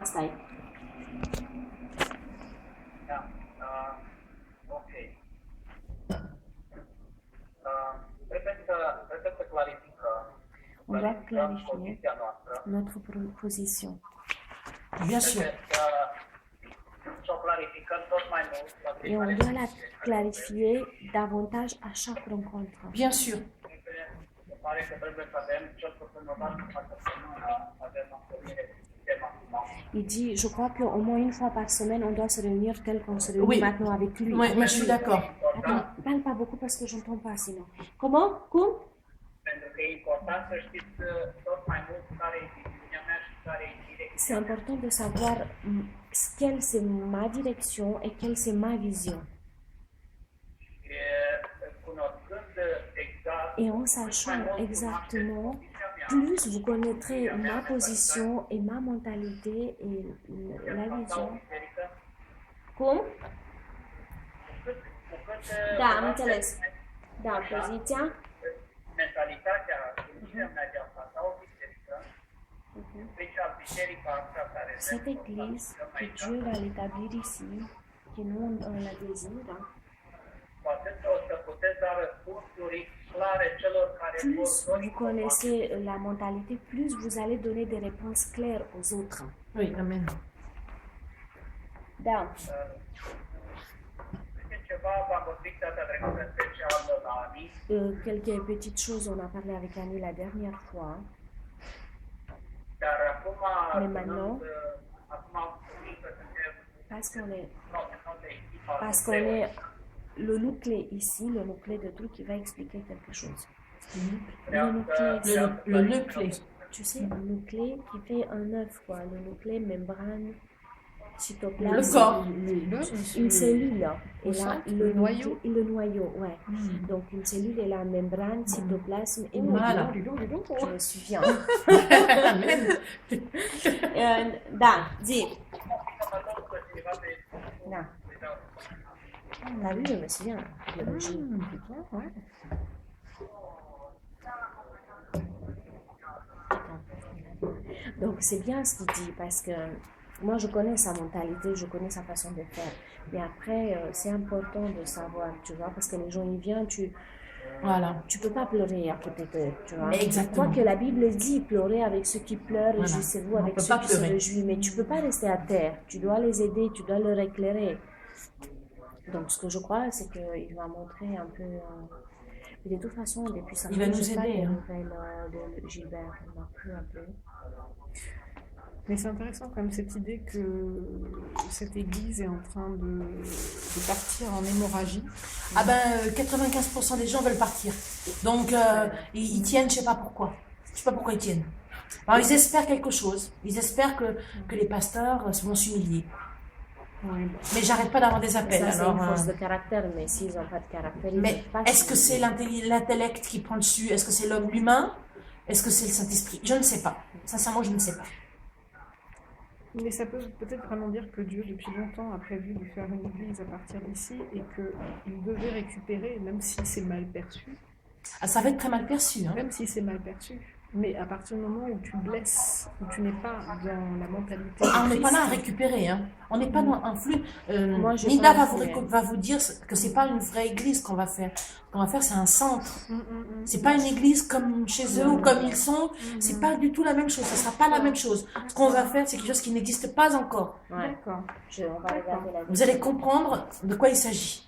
Stai. Da, ok. Trebuie să clarificăm On doit clarifier poziția noastră. notre position. Bien sûr. Și o clarificăm tot mai mult. Et on doit la clarifier davantage à chaque rencontre. Bien sûr. Se pare că trebuie să avem cel puțin o dată pe săptămână, avem întâlnire cu tema acum. Il dit, je crois qu'au moins une fois par semaine, on doit se réunir tel qu'on se réunit Oui. maintenant avec lui. Oui, moi je suis d'accord. Attends, parle pas beaucoup parce que j'entends pas sinon. Comment? Cum? Pentru că e important să știți tot mai mult care e viziunea mea și care e direcția. C'est important de savoir quelle c'est ma direction et quelle c'est ma vision. Cunoscând exact, Et en sachant exactement, plus vous connaîtrez ma position et ma mentalité et la vision. Cum? Da, am înțeles. Da, poziția. Mentalitatea, gândirea mea de a planta o biserică, special biserica asta care Cette église que Dieu va l'établir ici, que nous on la désire, cu atât o să puteți da răspunsuri clare celor care vor plus dori vous connaissez la mentalité, plus vous allez donner des réponses claires aux autres. Oui, amen. Da. ceva, v-am vorbit data trecută special la Ani. Quelques petites choses, on a parlé avec Annie la dernière fois. Dar acum, Mais maintenant, acum am spus că suntem parce qu'on est le nucléo ici, le nucléo de truc qui va expliquer quelque chose. Le nucléo, Le nœud clé. tu sais, un nucléo qui fait un œuf, quoi. Le nucléo, membrane, Le cytoplasme. corps. Une cellule. Et là, le noyau. Le noyau, ouais. Donc, une cellule est la membrane, cytoplasme et Voilà. noyau. Je me souviens. Amen. Da, zi. Da. On a vu, je me souviens. Biologie. Donc c'est bien ce qu'il dit parce que moi je connais sa mentalité, je connais sa façon de faire. Mais après c'est important de savoir, tu vois, parce que les gens ils viennent, Voilà. tu peux pas pleurer à côté d'eux, tu vois. Exactement. Quoi que la Bible dit, pleurer avec ceux qui pleurent, Voilà. réjouissez-vous On avec peut ceux pas qui se pleurer. réjouissent, mais tu peux pas rester à terre. Tu dois les aider, tu dois leur éclairer. Donc ce que je crois, c'est qu'il va montrer un peu. Mais de toute façon, depuis ça, Il va nous j'ai pas aider, de hein. nouvelles de Gilbert, on m'a plus appelé. Mais c'est intéressant quand même cette idée que cette église est en train de partir en hémorragie. Ah ben, 95% des gens veulent partir. Donc, ils tiennent, je sais pas pourquoi. Je sais pas pourquoi ils tiennent. Alors, ils espèrent quelque chose. Ils espèrent que les pasteurs vont s'humilier. Ouais. Mais j'arrête pas d'avoir des appels. Ça, c'est Alors, une force de caractère, mais s'ils n'ont pas de caractère, ils mais peuvent pas est-ce que c'est s'impliquer. l'intellect qui prend dessus? Est-ce que c'est l'homme humain? Est-ce que c'est le Saint-Esprit? Je ne sais pas. Sincèrement, je ne sais pas. Mais ça peut peut-être vraiment dire que Dieu, depuis longtemps, a prévu de faire une église à partir d'ici et qu'il devait récupérer, même si c'est mal perçu, Ah, ça va être très mal perçu. Hein. même si c'est mal perçu. Mais à partir du moment où tu blesses, où tu n'es pas dans la mentalité de Ah, on n'est pas Christ, là à récupérer. Hein. On n'est pas dans un flux. Moi, je Nida pense va vous dire que c'est pas une vraie église qu'on va faire. Ce qu'on va faire, c'est un centre. C'est pas une église comme chez eux ou comme ils sont. C'est pas du tout la même chose. Ça sera pas la même chose. Ce qu'on va faire, c'est quelque chose qui n'existe pas encore. Ouais, D'accord. on va regarder la Vous allez comprendre de quoi il s'agit.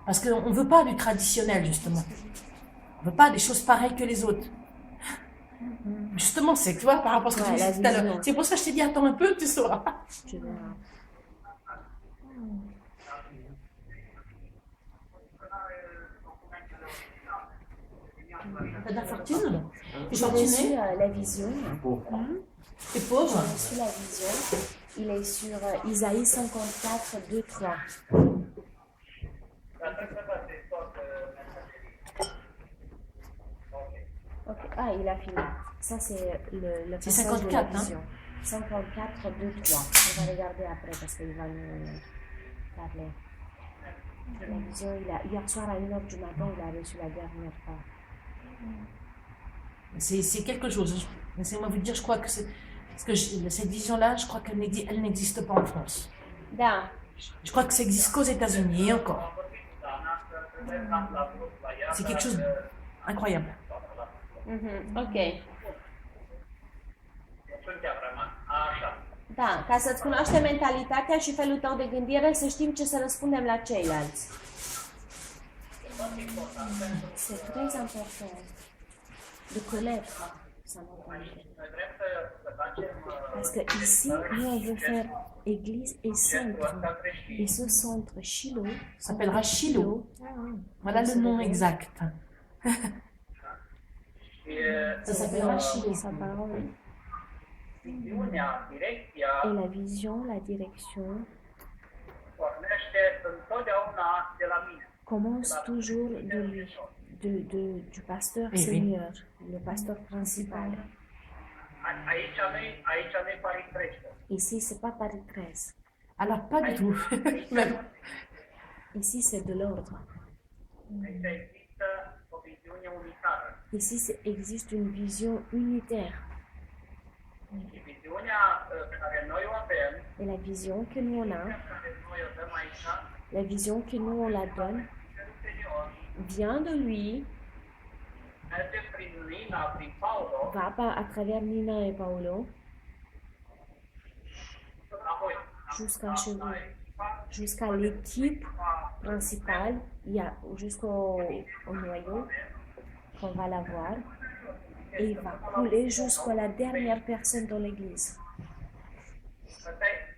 Parce qu'on ne veut pas du traditionnel, justement. On ne veut pas des choses pareilles que les autres. Justement, c'est, tu vois, par rapport à ce que Ouais, tu disais la tout à l'heure. vision. C'est pour ça que je t'ai dit, attends un peu, tu sauras. Tu verras. T'as de la fortune? T'es J'ai reçu fortuné? la vision. T'es pauvre? J'ai reçu la vision. Il est sur Isaïe 54, 2, 3. Ok. Ah, il a fini. Ça, c'est le C'est passage 54, de la hein. vision. 54, 2, 3. On va regarder après parce qu'il va nous parler. La vision, hier soir à 1h du matin, il a reçu la dernière fois. C'est quelque chose. Laissez-moi vous dire, je crois que Parce que cette vision-là, je crois qu'elle elle n'existe pas en France. Da, Je crois que ça existe qu'aux États-Unis et encore. C'est quelque chose d'incroyable. ok. Da, ca să-ți cunoaștem mentalitatea și felul tău de gândire, să știm ce să răspundem la ceilalți. C'est très important de connaître sa mentalité. Parce que ici, nous, on veut faire église et centre. Et ce centre, Shiloh, Ça s'appellera Shiloh. Voilà le nom exact. Ça s'appellera Shiloh. sa parole. Viziunea, direcția Et la vision, la direction, pornește întotdeauna de la mine. commence toujours de lui, du pasteur Oui, oui. seigneur, le pasteur principal. Aici nu-i paritrece. Ici, c'est pas Paris 13. Alors, pas du tout. Même. Ici, c'est de l'ordre. Aici există o viziune unitară. Ici, existe une vision unitaire. Și viziunea pe care noi o avem, Et la vision que nous on a, care noi o dăm aici, la vision que nous on la donne, vient de lui, merge prin Nina, prin Paulo, va à travers Nina et Paolo, apoi jusqu'à chez vous, jusqu'à l'équipe principale, il y a au noyau qu'on va l'avoir, et il va couler jusqu'à la dernière personne dans l'église.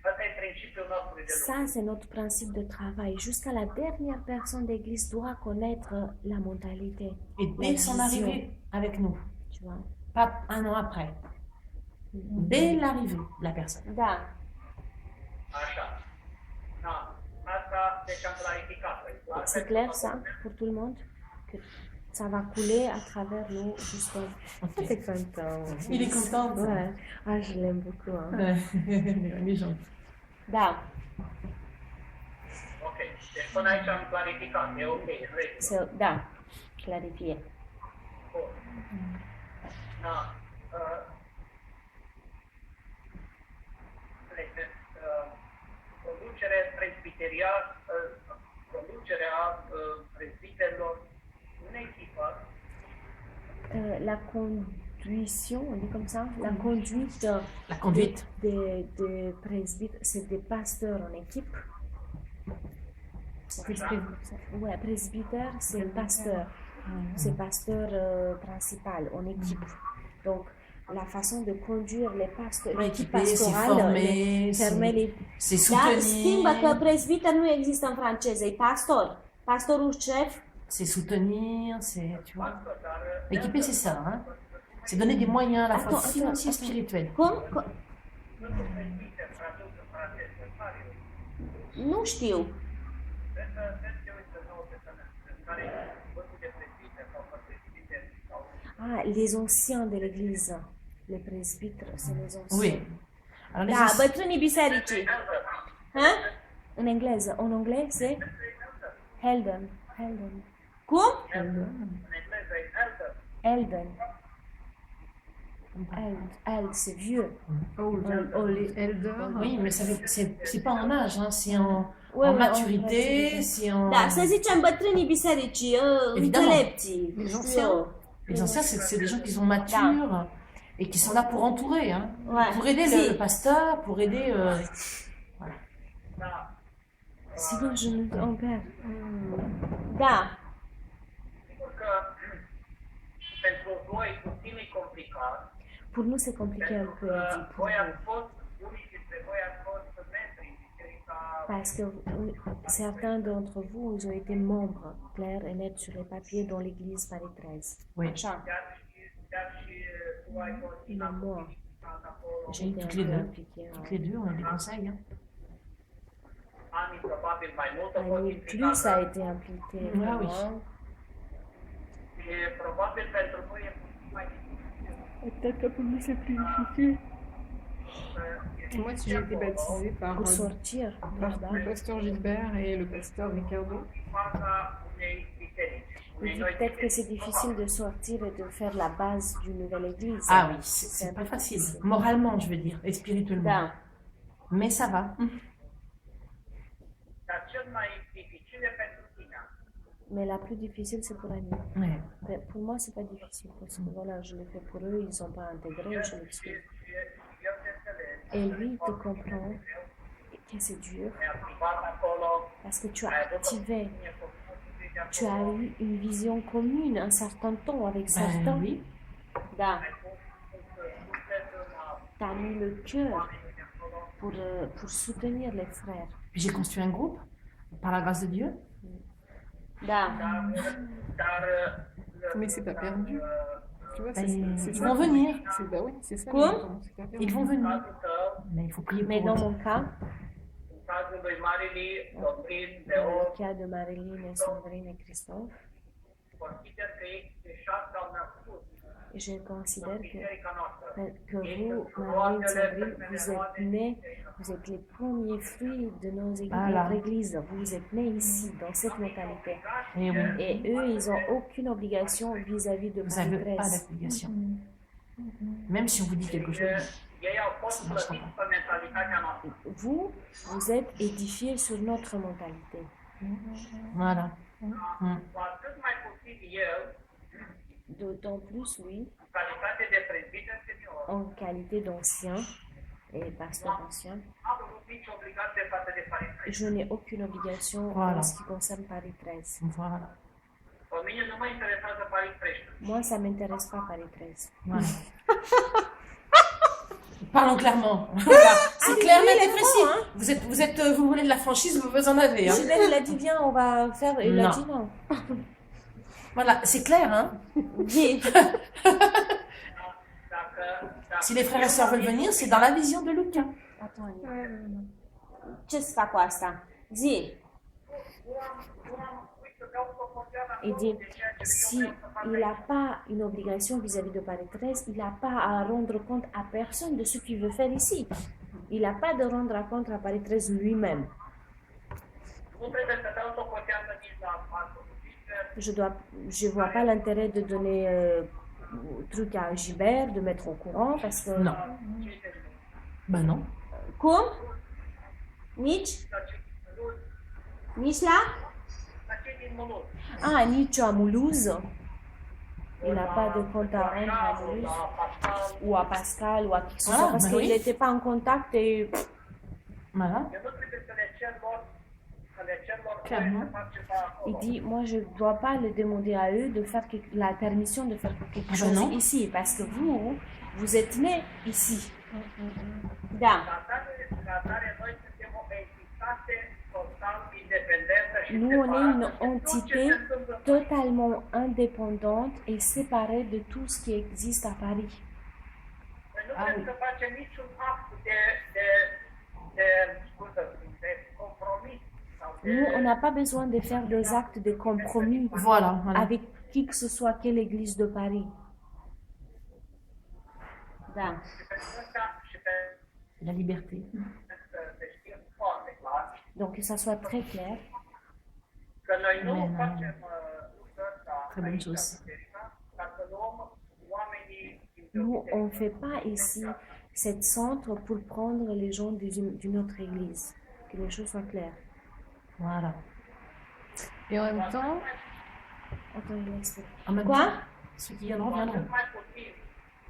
ăsta e principiul nostru de lucru. Ça, c'est notre principe de travail. Jusqu'à la dernière personne d'église doit connaître la mentalité. Et la dès son vision, arrivée avec nous, tu vois. pas un an après, dès l'arrivée de la personne. Da, Așa. Da. Asta, deci am clarificat-o. c'est clair ça pour tout le monde? Que ça va couler à travers nous jusqu'au... Ok. C'est content. Il est content. ça. Ouais. Ah, je l'aime beaucoup. Hein. Ouais. Il est gentil. Da, Ok. Deci până aici am clarificat. E ok, în regulă. da, clarifié. Bun. Da. Conducerea prezbiterilor în echipă. La conduction, on dit comme ça, la conduite, La conduite. de presbytres, c'est des pasteurs en équipe. Ouais, presbytère, c'est pasteur. C'est pasteur principal en équipe. Donc, la façon de conduire les pasteurs, l'équipe Équiper, c'est pastorale, former, fermer les... c'est Dar schimbă că soutenir. presbiter nu există în franceză, e pastor. Pastorul șef, C'est soutenir, c'est, tu vois. Dar Équiper, c'est ça, hein. C'est donner des moyens à la fois Attends, financiers et attends. spirituels. cum? nu sunt prezbiter tradus în franceză. Nu știu. Trebuie să te uiți în nouă pe care vârful de prezbiter sau prezbiteri sau... Ah, les anciens de l'église. Les presbytres, c'est les anciens. Oui. Alors, les Da, anciens- bătrânii bisericii. Ha? În engleză. En anglais, c'est Helden. Helden. Cum? În engleză e elder. Elden. Eld, c'est vieux. Les elders. Oui, mais ça c'est pas en âge, hein, c'est en, Ouais, en ouais, maturité, c'est en... Da, să zicem bătrânii bisericii, Evidemment. înțelepții. Les știu anciens. eu. Les anciens, c'est des gens qui sont matures et qui sont là pour entourer, hein, Ouais. pour aider Si. le pasteur, pour aider... Da. Sinon, je ne en perds. Da, Sigur că pentru voi puțin e complicat. pour nous, c'est compliqué un peu à dire. Pour Voi vous. ați fost, unii dintre voi ați fost membri în biserica Parce que certains d'entre vous, ils ont été membres clairs et nets sur les papiers dans l'église Paris 13. Oui, Așa. chiar și tu ai fost Il est mort. acolo. J'ai été un toutes les peu deux. impliquée. toutes les deux, on a des conseils. Hein. Ani probabil mai mult au fost Annie plus a implicată. été impliqué. Ah oui. vraiment. Și probabil pentru voi e puțin mai dificil. Peut-être que pour nous, c'est plus difficile. Moi, si j'ai été baptisée par Pour sortir. le pasteur Gilbert et le pasteur Ricardo. Fața unei biserici. Il dit peut-être que c'est difficile de sortir et de faire la base d'une nouvelle église. Ah oui, C'est c'est un pas peu facile. difficile. Moralement, je veux dire, et spirituellement. Da. Mais ça va. Dar cel mai dificil e pentru tine. Mais la plus difficile, c'est pour Annie. Ouais. Mais pour moi, c'est pas difficile parce que voilà, je le fais pour eux, ils sont pas intégrés, je l'explique. Eu te înțeleg. Et lui, il te comprend que c'est dur Mi-a activat acolo. parce que tu as activé, tu as eu une vision commune un certain temps avec certains. Oui. Da. Tu as mis le cœur pour soutenir les frères. Puis j'ai construit un groupe, par la grâce de Dieu. Da. Dar Mais c'est pas perdu. Tu vois, Ben, c'est ils ça. vont venir. Bah oui, c'est ça. Quoi? mais c'est pas perdu. Ils vont venir. cazul tău, Mais il faut prier Mais pour dans eux. mon cas, în cazul lui Marili, Sofrin, dans Leo, le cas de Marilyn et Sandrine et Christophe, consider că ei deja s-au născut je considère în biserica noastră. que vous, Marilyn et Sandrine, vous êtes nés, vous êtes les premiers fruits de Voilà. notre église. Vous êtes nés ici, dans cette mentalité. Et oui, Et eux, ils n'ont aucune obligation vis-à-vis de vous n'avez Paris pas 13. d'obligation. Même si on vous dit quelque chose. Ei au fost plătiți pe mentalitatea noastră. Vous, vous êtes édifiés sur notre mentalité. Voilà. Cu atât mai puțin eu, D'autant plus, oui, în calitate de prezbiter senior, en qualité d'ancien et pasteur ancien, am avut nici obligație față de farisei. je n'ai aucune obligation Voilà. en ce qui concerne Paris 13. Voilà. Pe mine nu mă interesează Paris 13. Moi, ça ne m'intéresse pas Paris 13. Voilà. Parlons clairement. Voilà. C'est clair, oui, net il et est précis. bon, hein. Vous voulez de la franchise, vous en avez. Hein. Gilles, il a dit viens, on va faire. Il a Non. dit non. Voilà, c'est clair. Hein. Dis. Dacă Si les frères et sœurs veulent venir, c'est dans la vision de Lucas. Attends, Annie. Ouais, ouais, ouais. Ce să fac cu asta? Zi. Il dit, si il n'a pas une obligation vis-à-vis de Paris 13, il n'a pas à rendre compte à personne de ce qu'il veut faire ici. Il n'a pas de rendre compte à Paris 13 lui-même. nu trebuie să dau socoteală nici la pastorul Gilbert, Je vois pas l'intérêt de donner truc à Gilbert, de mettre au courant, parce que... Non. Ben non. Cum? Nici? Nici la? la cei din Muluz. Ah, nici à Mulhouse. Il n'a pas de compte à rendre à Mulhouse. La Pascal, Ou à Pascal, ou à qui que ce Voilà, soit, parce bah qu'il oui. n'était pas en contact et... Voilà. eu nu trebuie să le cer lor, voie Clairement. să fac ceva acolo. Il dit, moi, je ne dois pas le demander à eux de faire la permission de faire quelque Ah ben chose non. ici, parce que vous êtes nés ici. Da. Ca atare, noi suntem o entitate total independentă și Nous, on est une separată de tot ce entité se întâmplă. totalement indépendante et séparée de tout ce qui existe à Paris. Noi nu Ah, vrem oui. să facem niciun act cum să spun, de compromis sau de... Nous, on n'a pas besoin de faire des actes de compromis Voilà. Voilà. avec qui que ce soit, quelle église de Paris. Da. Și pentru asta și pentru La liberté. să se știe foarte clar Donc, que ça soit très clair. că noi nu Amen. facem lucrul ăsta Très bonne aici chose. la biserică, ca să luăm oamenii din Nous, biserică. on ne fait pas ici cette centre pour prendre les gens d'une autre église. Que les choses soient claires. Voilà. Et en même temps, Attends, il explique. En même Quoi? temps, ceux qui viendront, viendront. Mai puțin.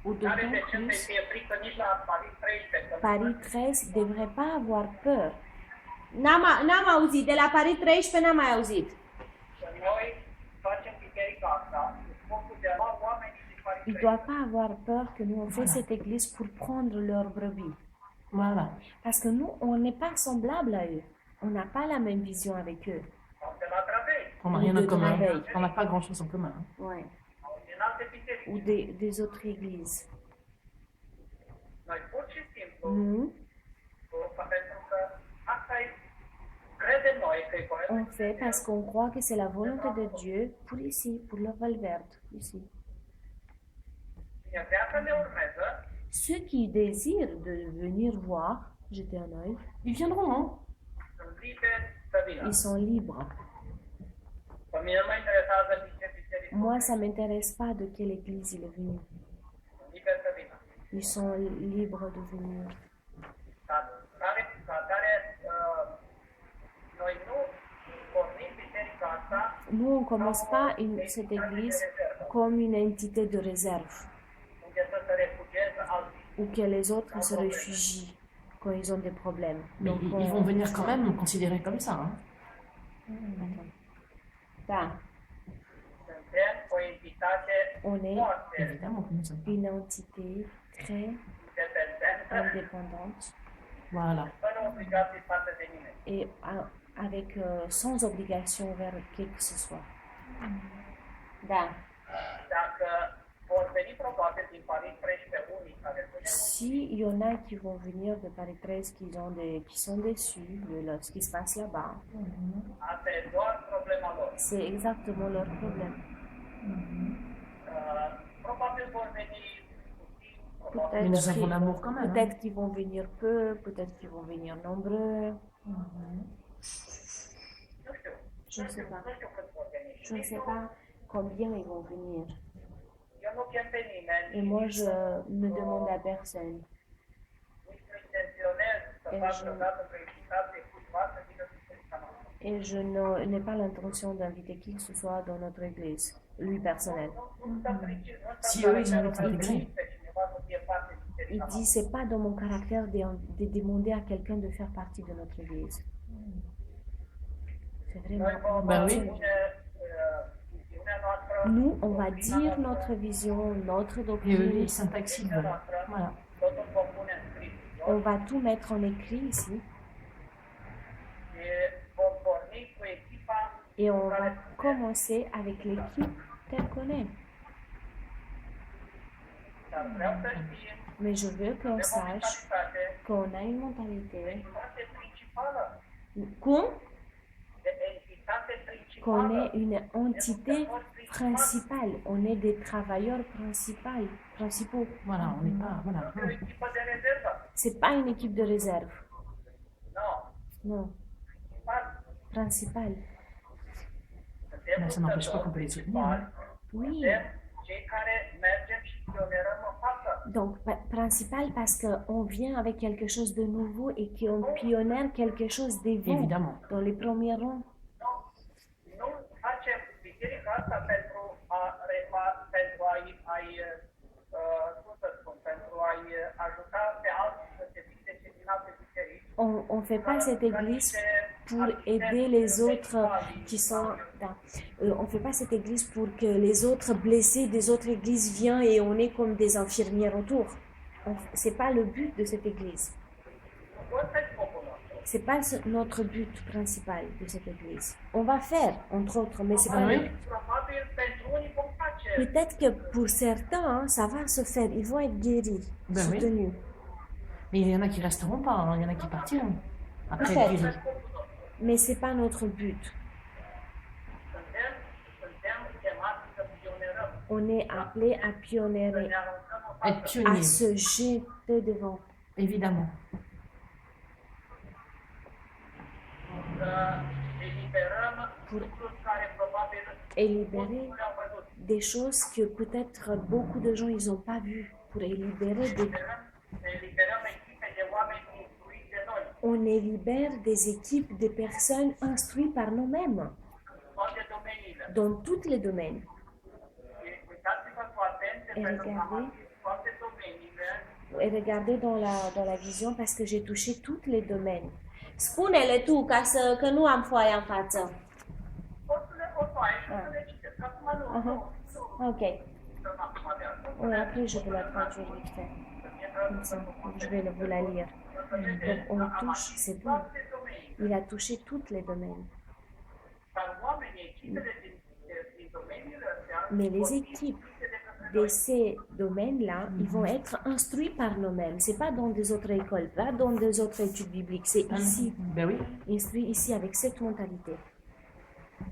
Ou N-are d'autant de ce plus, să fie frică nici la Paris 13. că Paris 13 ne devrait pas avoir peur. N-am auzit, de la Paris 13 n-am mai auzit. Că noi facem biserica asta cu scopul de a lua oamenii din Paris Il ne 13. doit pas avoir peur que nous on fait cette église pour prendre leurs brebis. Voilà. Parce que nous, on n'est pas semblable à eux. On n'a pas la même vision avec eux. Sau de la Travei, On n'a Ou rien de en commun. travail. On n'a pas grand-chose en commun. Hein. Ouais. sau din alte biserici. Ou des autres églises. Noi pur și simplu, Nous, pentru că asta e, credem noi că e corect. on fait parce qu'on croit que c'est la volonté de Dieu pour ici, pour le Valverde, ici. Cine vrea să ne urmeze, Ceux qui désirent de venir voir, jeter un œil, Ils viendront, hein. sunt liberi să vină. ils sont libres. Pe mine nu mă interesează din ce Moi, ça m'intéresse pas de quelle église il est venu. liber să vină. Ils sont libres de venir. Noi nu pornim biserica asta Nous, on commence pas cette église comme une entité de réserve, unde să se refugieze alții. où que les autres se réfugient quand ils ont des problèmes. Mais Donc, ils vont venir quand même nous considérer comme ça. Hein. Da, Suntem o entitate on est foarte Évidemment que nous sommes. une entité très independentă, indépendante Voilà. fără obligații față de nimeni. et avec sans obligation vers qui que ce soit. Da. Dacă vor veni probabil din Paris 13 unii care spune Si il y en a qui vont venir de Paris 13 qui sont déçus de ce qui se passe là-bas, asta e doar problema lor. c'est exactement leur problème. Probabil vor veni puțin, probabil Mais nous avons l'amour quand même. Hein. Peut-être qu'ils vont venir peu, peut-être qu'ils vont venir nombreux. nu știu. Je ne sais pas. Nu știu cât vor veni. Je ne sais pas combien ils vont venir. Eu nu chem pe nimeni. Et moi, je ne demande à personne. Nici nu intenționez să Et fac je- vreodată o invitație cuiva să vină în biserica noastră. Et je n'ai pas l'intention d'inviter qui que ce soit dans notre église, lui personnel. Nu stăm fericiți, nu stăm Si care eux, ils ne ont été rugăm intégrés. pe cineva să fie parte din Il biserica dit, c'est pas dans mon caractère de demander à quelqu'un de faire partie de notre église. C'est Noi vraiment... vom Ben oui. spune viziunea noastră, Nous, on va dire notre vision, notre Et eux, doctrine. ils sont taxables. Voilà. totul vom pune în scris. On va tout mettre en écrit ici. Și vom porni cu echipa Et on va commencer avec l'équipe telle qu'on est. dar vreau să știm Mais je veux qu'on de sache mentalitate qu'on a une mentalité. entitate principală. Qu'on De entitate principală. qu'on est une entité principale. On est des travailleurs principaux. Voilà, on n'est pas. Voilà. O echipă de rezervă. C'est pas une équipe de réserve. Nu. Non, Principal. principal. Suntem Mais ça n'empêche pas qu'on peut les soutenir. Hein. Oui. Suntem cei care mergem și pionerăm în față. Donc, principal parce qu'on vient avec quelque chose de nouveau et qu'on pionnière quelque chose d'évolué Évidemment. dans les premiers rangs. Nu facem biserica asta pentru cum să spun, pentru a-i ajuta pe alții să se vindece din alte biserici. On ne fait pas cette église pour aider les autres qui sont... on ne fait pas cette église pour que les autres blessés des autres églises viennent et on est comme des infirmières autour. Ce n'est pas le but de cette église. Ăsta e scopul nostru. Ce n'est pas notre but principal de cette église. On va faire, entre autres, mais c'est pas... Ah oui? Probabil pentru unii vom face. Peut-être que pour certains, hein, ça va se faire. Ils vont être guéris, Ben oui. soutenus. Mais il y en a qui resteront pas, hein. Il y en a qui partiront. Après, Peut-être. guéris. Mais ce n'est pas notre but. Suntem chemați să pionerăm, On est appelé à să pionnier, ne aruncăm în Être față, à pionnier, se jeter devant. évidemment. să eliberăm lucruri care probabil Et libérer nu le-au văzut. des choses que peut-être beaucoup de gens ils n'ont pas vues. Pour libérer des... Eliberăm echipe de oameni instruiți de noi, On les libère des équipes, des personnes instruites par nous-mêmes, toate domeniile. dans tous les domaines. Și uitați-vă cu atenție Et pentru că am regardez. atins toate domeniile. Et regardez dans la vision parce que j'ai touché tous les domaines. Spune-le tu, că nu am foaia în față. Pot să le fotoai și să le citesc. Acum nu. Uh-huh. Ok. Stăm acum de asta. Oui, après je vais la traduire vite fait. Comme ça, je vais vous la lire. Donc on touche, c'est bon. Toate domeniile. Il a touché tous les domaines. Dar oamenii, echipele din domeniile astea, Mais les équipes de ces domaines-là, ils vont être instruits par nous-mêmes. C'est pas dans des autres écoles, pas dans des autres études bibliques. C'est ici, Ben oui. instruits ici avec cette mentalité.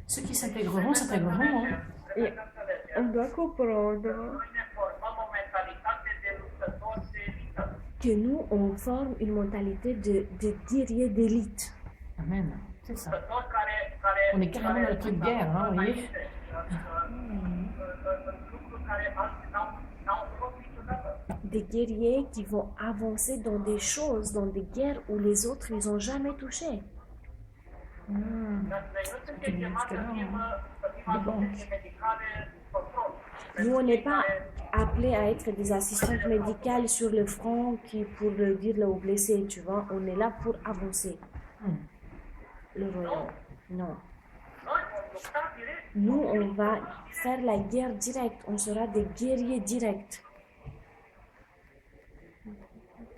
Ceux qui s'intégreront, s'intégreront. Hein. Et on doit comprendre noi ne formăm o mentalitate de luptători de elită. que nous, on forme une mentalité de guerrier d'élite. Amen. C'est ça. Luptători care On est carrément dans le truc de guerre, hein, vous voyez. alții n-au fost niciodată. Des guerriers qui vont avancer dans des choses, dans des guerres où les autres ils ont jamais touché. Dar noi nu suntem chemați să fim asistente medicale control. Nous, on n'est pas appelés à être des assistantes médicales sur le front qui pour dire aux blessés, tu vois. On est là pour avancer le royaume. Non. Noi vom lupta direct. Nous, on va faire la guerre directe. On sera des guerriers directs.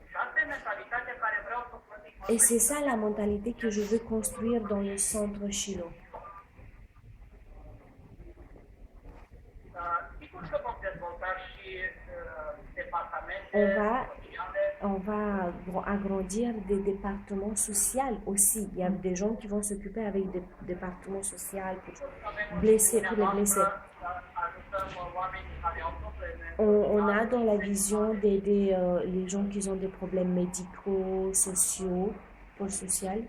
Și asta e mentalitatea care vreau să o plătim. Et c'est ça la mentalité que je veux construire dans le centre Shiloh. Sigur că vom dezvolta și departamente sociale. On va agrandir des départements sociaux aussi. Il y a des gens qui vont s'occuper avec des départements sociaux pour blessés, pour les blessés. Ajutăm oamenii care au probleme. On a dans la vision d'aider les gens qui ont des problèmes médicaux, sociaux, pour social.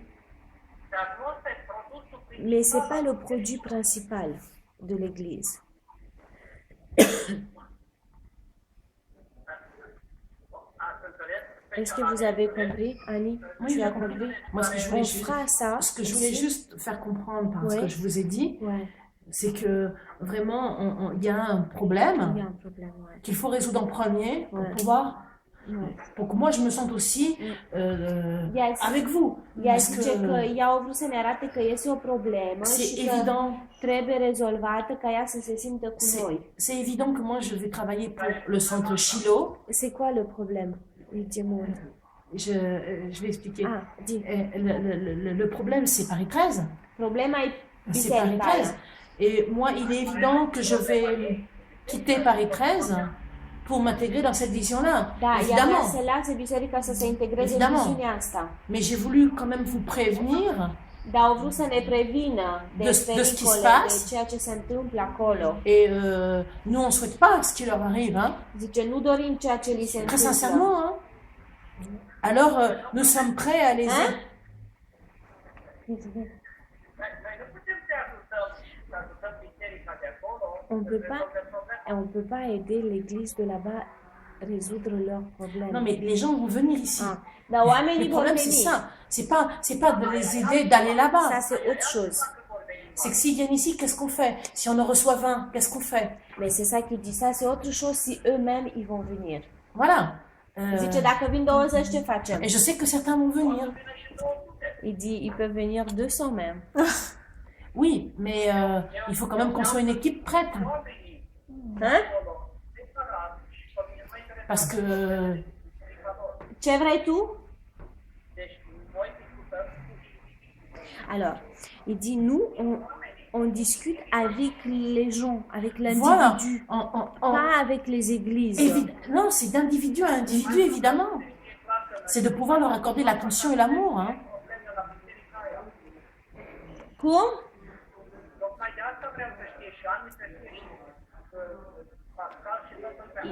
Dar nu ăsta e produsul principal. Mais ce n'est pas le produit principal de l'Église. Ați înțeles? Est-ce que vous avez compris, Annie? Oui, Tu j'ai as compris. compris? Moi, ce que je voulais On juste, fera ça. ce que je voulais aussi. juste faire comprendre par ce Ouais. que je vous ai dit, Ouais, c'est que vraiment, il y a un problème il y a un problème, ouais. qu'il faut résoudre en premier pour Ouais. pouvoir, Ouais. pour que moi je me sente aussi Yes. avec vous. Ea Parce zice que că ea a vrut să ne arate că este o problemă c'est și că évident, trebuie rezolvată ca ea să se simtă cu noi. c'est évident que moi je vais travailler pour le centre Shiloh. C'est quoi le problème? Lui dis-moi. Je vais expliquer. Ah, dis. Le problème, c'est Paris 13. Problema e C'est Paris biserica 13. aia. Et moi, il est évident que je vais quitter Paris 13 pour m'intégrer dans cette vision-là. Da, ea vrea Évidemment. să lase biserica să se integreze în Évidemment. viziunea asta. Mais j'ai voulu quand même vous prévenir Dar au vrut să ne prevină de De ce qui se pericole, passe. de ceea ce se întâmplă acolo. et nous, on ne souhaite pas ce qui leur arrive. Hein. Zice, nu dorim ceea ce li se Très întâmplă. sincèrement. Hein. Alors, nous sommes prêts à les... Hein? Noi nu putem să ajutăm biserica de acolo. On peut să pas, rezolve problema. on peut pas aider l'église de là-bas à résoudre leurs problèmes. Non, mais les gens vont venir ici. Ah. Dar Le oamenii vor problème, c'est veni. ça. C'est pas de les aider d'aller là-bas. Ça, c'est autre chose. C'est que s'ils viennent ici, qu'est-ce qu'on fait? Si on en reçoit 20, qu'est-ce qu'on fait? Mais c'est ça qu'il dit. Ça, c'est autre chose si eux-mêmes, ils vont venir. Voilà. Zice, dacă vin 20, ce facem? Et je sais que certains vont venir. Il dit, ils peuvent venir 200 même. Oui, mais il faut quand même qu'on soit une équipe prête. Oamenii Hein? acolo, separat, și pe mine mă interesează Parce que biserica lor. Ce vrei tu? Deci, voi discutăm Alors, il dit, nous, on discute avec les gens, avec voilà, l'individu, pas avec les églises. non, c'est d'individu à individu, évidemment. C'est de pouvoir leur accorder l'attention et l'amour. Hein. probleme la biserica aia. Cum? Tocmai de asta vreau să știe și Ani, să știe și Pascal și toată lumea.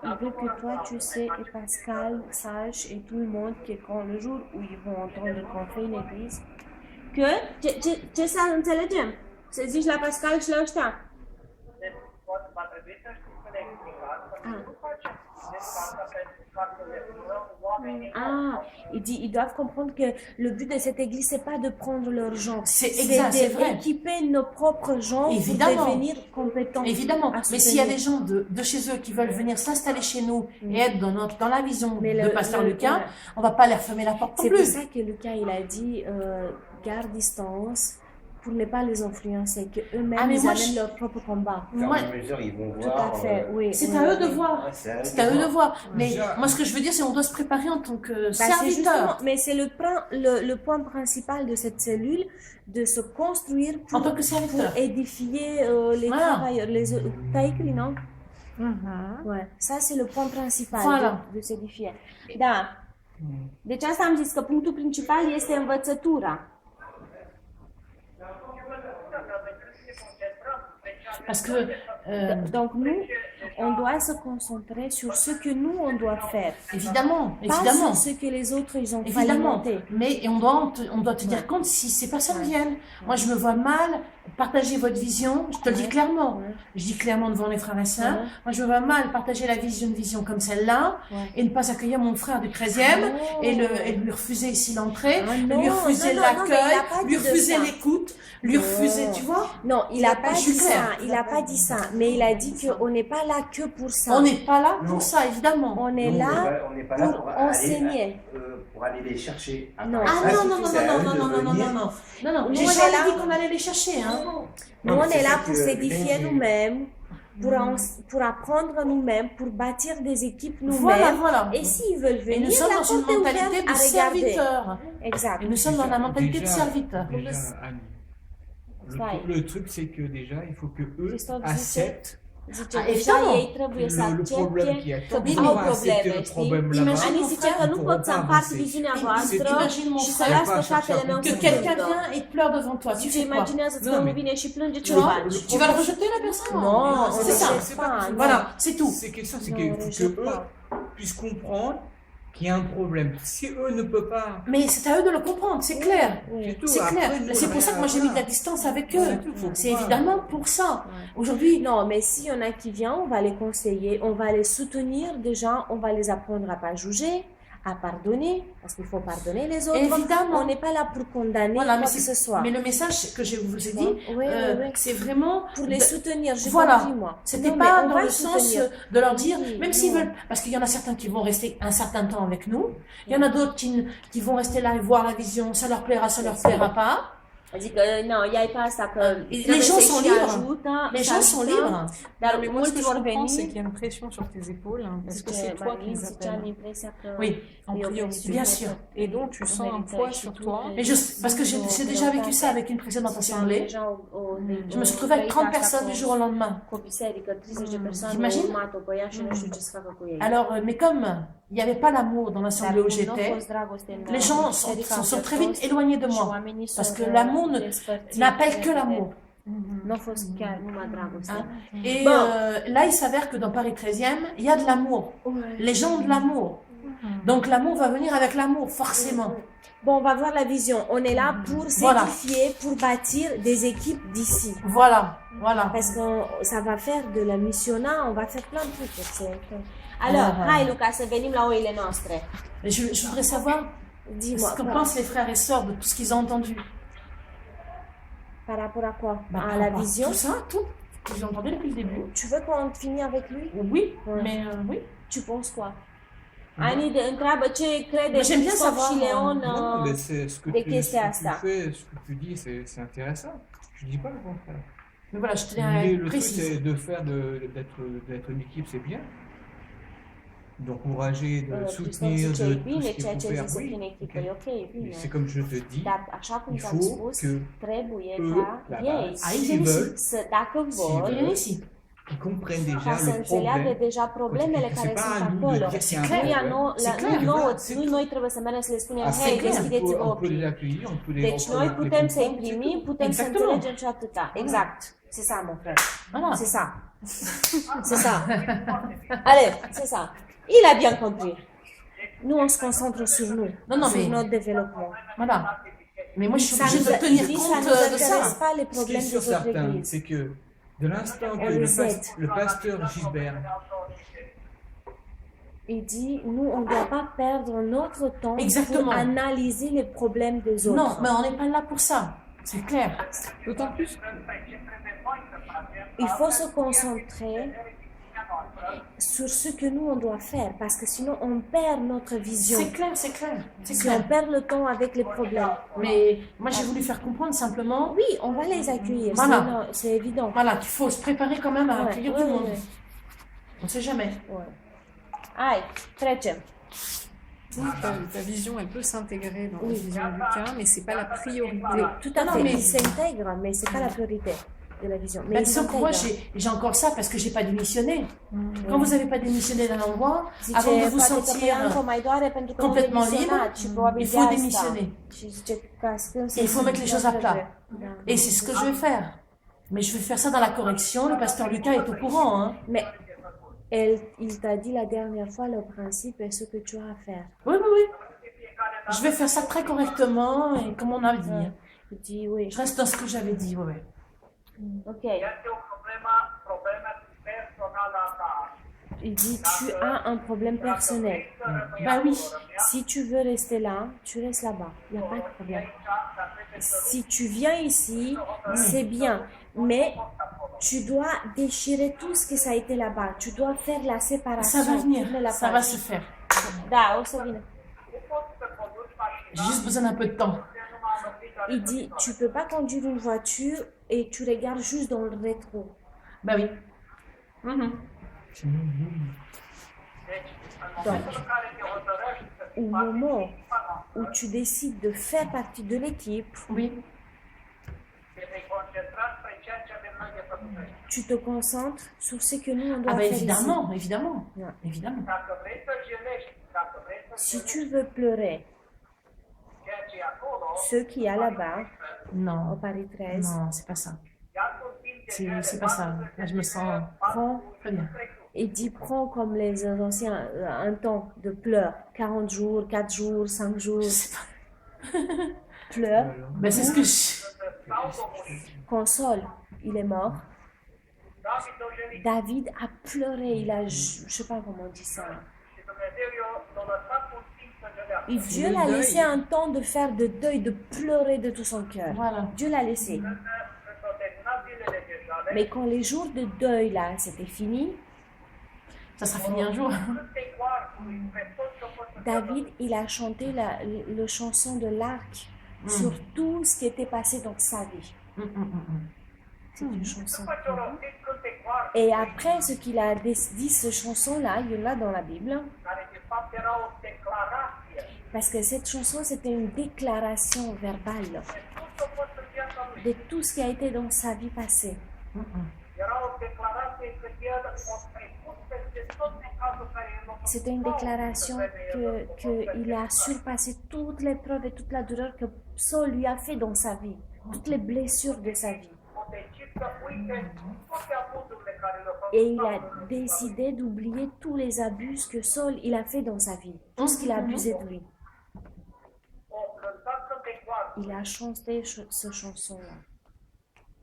Il veut que toi, tu sais, et Pascal sache, et tout le monde, que quand le jour où ils vont entendre qu'on fait une église, que, ce să înțelegem? Să zici la Pascal și la ăștia. Deci, va trebui să știți să le explicați, că nu facem deci asta pentru ca să le furăm oamenii. Ah, il dit, ils doivent comprendre que le but de cette église, c'est pas de prendre leurs gens, C'est exact, c'est vrai. d'équiper nos propres gens Évidemment. pour devenir compétents. Évidemment. à Mais s'il y a soutenir. des gens de chez eux qui veulent venir s'installer chez nous et être dans la vision Mais de Pasteur Lucas, ouais. on va pas leur fermer la porte non C'est pour plus. ça que Lucas, il a dit, garde distance pour ne pas les influencer, qu'eux-mêmes, Ah, mais ils moi, amènent je- leur propre combat. Au fur et Moi, à mesure, ils vont Tout voir. à fait, oui. c'est oui, à eux de oui. voir. C'est à eux de voir. Mais Déjà. moi, ce que je veux dire, c'est qu'on doit se préparer en tant que Bah, c'est justement, serviteur. mais c'est le point principal de cette cellule, de se construire En pour, tant que serviteur. édifier les Voilà. travailleurs. T'as écrit, non? Mhm. Ouais. Ça, c'est le point principal Voilà. de s'édifier. Da. Deci asta am zis că punctul principal este învățătura. Parce que Donc nous, On doit se concentrer sur ce que nous, on doit faire. Évidemment, Pas évidemment. sur ce que les autres, ils ont Évidemment, alimenté. mais on doit te dire compte si ces personnes viennent. Moi, je me vois mal partager votre vision, je te le dis clairement. Ouais. Je dis clairement devant les frères et sœurs. Ouais. Moi, je me vois mal partager une vision comme celle-là Ouais. et ne pas accueillir mon frère du 13e Non. et lui refuser ici l'entrée, Ah non, lui refuser non, non, non, mais il a l'accueil, pas lui dit de refuser ça. l'écoute, lui refuser, Non. tu vois. Non, il n'a pas je suis dit claire. ça. Il n'a pas dit ça. Mais il a dit qu'on n'est pas là que pour ça. On n'est pas là Non. pour ça, évidemment. On est Nous, là on n'est pas là pour pour aller, enseigner. pour aller les chercher. Non. Ah Après, non, non, non, c'est non, à eux non, de non, non, non, venir. non, non, non, non, Nous, j'ai on est jamais là. dit qu'on allait les chercher, hein. Nous, Non, on c'est est là ça pour que s'édifier les- nous-mêmes, pour apprendre nous-mêmes, pour bâtir des équipes Voilà, nous-mêmes. voilà. Et s'ils veulent Et venir, nous sommes la dans une porte est mentalité ouverte de à regarder. serviteur. Exact. Et nous sommes dans la mentalité de Déjà- serviteur. Déjà, Annie, Stai. le truc, c'est que déjà, il faut que eux Christophe acceptent Zice, Ah, deja évidemment. ei trebuie să le problème accepte qui că attend. bine, Ils au vont accepter probleme, le știi? problème Imagine là-bas. Ani mon zice frère, că nu pour pot să pas împart avancer. viziunea Et voastră imagine mon și să frère las pe pas fratele chercher meu que să quelqu'un plângă. vient et pleure devant toi. Tu Zice, fais quoi? imaginează-ți Non, că mais- vine și plânge Tu ceva. vois, tu vas le rejeter la personne? Non, c'est on ça. ne c'est pas. pas- Voilà, c'est tout. C'est que ça, c'est Non, qu'il on faut rejette que eux pas. puissent comprendre qu'il y a un problème. Si eux ne peuvent pas, Mais c'est à eux de le comprendre, c'est clair. Oui. c'est tout. C'est Après, clair. nous, C'est pour ça que moi j'ai mis de la voilà. distance avec C'est eux. tout, faut C'est pas- évidemment pour ça. Aujourd'hui, Non, mais s'il y en a qui viennent, on va les conseiller, on va les soutenir déjà, on va les apprendre à pas juger, à pardonner, parce qu'il faut pardonner les autres. évidemment. On n'est pas là pour condamner Voilà, quoi mais, que ce soit. mais le message que je vous ai dit, Oui, oui. c'est vraiment Pour les de- soutenir, j'ai Voilà. compris moi. C'était Non, mais pas on dans va le sens soutenir. de leur dire, Oui, même s'ils non. veulent, parce qu'il y en a certains qui vont rester un certain temps avec nous, il y en a d'autres qui vont rester là et voir la vision, ça leur plaira, ça leur plaira pas. Zic că, nu, ea e pe asta, că Les trebuie gens să-i sont și libres. ajută, Les să gens sont ajutăm, libres. Dar Mais moi, ce mulți que je vor comprends, c'est veni, qu'il y a une pression sur tes épaules, hein, parce que zice, c'est toi qui Marie, les zice, am appelles. impresia că Oui, En e o priorité. presiune bien sûr. Et donc, tu sens un poids sur toi. Et parce que j'ai déjà vécu ça avec une précédente assemblée. Je me suis retrouvée avec 30 personnes du jour au lendemain. Cu o biserică, 30 de persoane au T'imagines? urmat-o pe ea și nu știu ce să facă cu ei. Alors, mais comme il n'y avait pas l'amour dans Dar l'assemblée où cum nu a j'étais, fost dragoste în les gens biserica sont très vite unde a éloignés de fost și moi. oamenii Parce s-au que l'amour despărțit n'appelle que repede. l'amour. Nu a fost chiar numai dragoste. Hein. Et Bon. là, il s'avère que dans Paris 13e, il y a de l'amour. Les gens ont de l'amour. Donc l'amour va venir avec l'amour, forcément. Bon, on va voir la vision. On est là pour Voilà. s'édifier, pour bâtir des équipes d'ici. Voilà, voilà. Parce que ça va faire de la missionnat, on va faire plein de trucs. Alors, hai Luca, să venim la oile noastre. Et je voudrais savoir Dis-moi, ce qu'en pensent les frères et sœurs de tout ce qu'ils ont entendu. par rapport à quoi? Bah, À par la rapport à vision? Tout ça, tout. Ils ont entendu depuis le début. Tu veux qu'on finisse avec lui? Oui, Ouais. mais oui. Tu penses quoi? Ani întreabă ce crede Moi, j'aime bien Christophe savoir, și Leon Non, mais c'est ce que de tu chestia ce que asta. tu fais, ce que tu dis, c'est intéressant. Je dis pas le contraire. Mais voilà, je tenais à Mais être le truc, précise. c'est de faire d'être une équipe, c'est bien. D'encourager, de Christophe soutenir, zice, de e tout bine ce qu'il ceea faut ce ai faire. zis să fie în Oui, echipă, e ok, e Mais bine. c'est comme je te dis, Dar așa cum il ți-am faut spus, que trebuie eux, ca là-bas, ei Aici s'ils ici. veulent, să, dacă vor, S'ils Viens ici. ils comprennent déjà ca să le înțeleagă problème. deja problemele C'est care pas sunt à nous de acolo. dire qu'il y a un clair, Nu, problème. C'est clair, voilà, c'est nu tout. noi trebuie să mergem să le spunem, Après, hei, on deschideți-vă peut les ochii. accueillir, on peut les Deci on peut noi les putem să-i comprendre, c'est primim, tout. putem să Exactement. înțelegem și atâta. Exact. C'est ça, mon frère. Voilà. C'est ça. C'est ça. Allez, c'est ça. Il a bien compris. Nous, on se concentre sur nous, Non, non, sur mais- notre développement. Voilà. Mais moi, je suis Ça obligée nous de tenir ça compte nous de intéresse ça. pas les Ce qui est problèmes sûr des autres certain, églises. c'est que de l'instant que On les aide. le pasteur Gisbert Il dit, nous, on ne doit pas perdre notre temps Exactement. pour analyser les problèmes des autres. Non, mais on n'est pas là pour ça. C'est clair. D'autant plus Il faut se concentrer sur ce que nous, on doit faire, parce que sinon, on perd notre vision. C'est clair, c'est clair. C'est Si clair. on perd le temps avec les problèmes. Mais moi, j'ai voulu faire comprendre simplement, Oui, on va les accueillir, Voilà. c'est évident. voilà, qu'il faut se préparer quand même à Ouais, accueillir ouais, tout le monde. ouais, On ne sait jamais. ouais. Hai, trecem. oui, ta vision, elle peut s'intégrer dans la Oui. vision de Lucas, mais c'est pas la priorité. Tout à Non, fait, mais- il s'intègre, mais c'est pas la priorité de la vision. Mais Ben, il disons que moi, s'intègre. j'ai encore ça parce que j'ai pas démissionné. Quand vous n'avez pas démissionné d'un endroit, avant de Zice, vous poate că pe ea încă sentir, mai doare pentru că nu complètement demisionat libre, și probabil il de faut asta. démissionner. Și zice, ca să când Il faut mettre les choses à plat. Da. Et c'est ce que je vais faire. Mais je vais faire ça dans la correction. Le pasteur Lucas est au courant. Hein. Mais Il t'a dit la dernière fois le principe et ce que tu as à faire. Oui, oui, oui. Je vais faire ça très correctement et comme on a dit. Hein. Il dit oui. Je reste dans ce que j'avais dit, oui, oui. Ok. Este o problemă personală a ta. Il dit tu as un problème personnel. Bah oui. Si tu veux rester là, tu restes là-bas. Il n'y a pas de problème. Si tu viens ici, c'est bien. Mais tu dois déchirer tout ce que ça a été là-bas. Tu dois faire la séparation. Ça va venir, tourner la ça page. va se faire. Da, o să vină. J'ai juste besoin d'un peu de temps. Il dit, tu peux pas conduire une voiture et tu regardes juste dans le rétro. Bah oui. Mhm. Donc, au moment où tu décides de faire partie de l'équipe, Oui. Te vei concentra spre ceea ce avem noi de făcut aici. tu te concentres sur ce que nous on doit Ah bah faire évidemment, évidemment. Ouais. Évidemment. Dacă vrei să jelești, dacă vrei să ici. Si tu veux pleurer, ceea ce e acolo, ce qu'il y a là-bas, au Non. Paris 13, Non, c'est pas ça. ia un timp de C'est pas ça. Là, je me sens prends très bien. et dis prends comme les anciens un temps de pleurs, 40 jours, 4 jours, 5 Je jours, sais pas. pleure, Bah c'est ce que je... stau comunic. console. Il est mort. David Dojenit David a pleuré, il a, je sais pas comment on dit ça. și Dumnezeu l-a lăsat un timp să jelească. Et Dieu l'a laissé un temps de faire de deuil, de pleurer de tout son cœur. Voilà. Dieu l'a laissé. Când s-au terminat zilele de jale, Mais quand les jours de deuil là, c'était fini, Ça sera fini un jour. câte coartului, pe tot ce a fost în David, il a chanté le chanson de l'arc sur tout ce qui était passé dans sa vie. C'est une chanson. După ce au rostit câte coarte, Et après ce qu'il a dit, ce chanson-là, il y en a dans la Bible, care de fapt era o declarație parce que cette chanson, c'était une déclaration verbale de tot ce a fost în viața lui. de tout ce qui a été dans sa vie passée. Era o declarație că el a trecut peste tot necazul care el a făcut. C'était une déclaration qu'il a surpassé toutes les preuves et toute la douleur que Saul lui a fait dans sa vie, toutes les blessures de sa vie. A decis să uite toate abuzurile care le-a făcut. Et il a décidé d'oublier tous les abus que Saul il a fait dans sa vie, tout ce qu'il a abusé de lui. O cântat câte coarte Il a chanté ce chanson-là.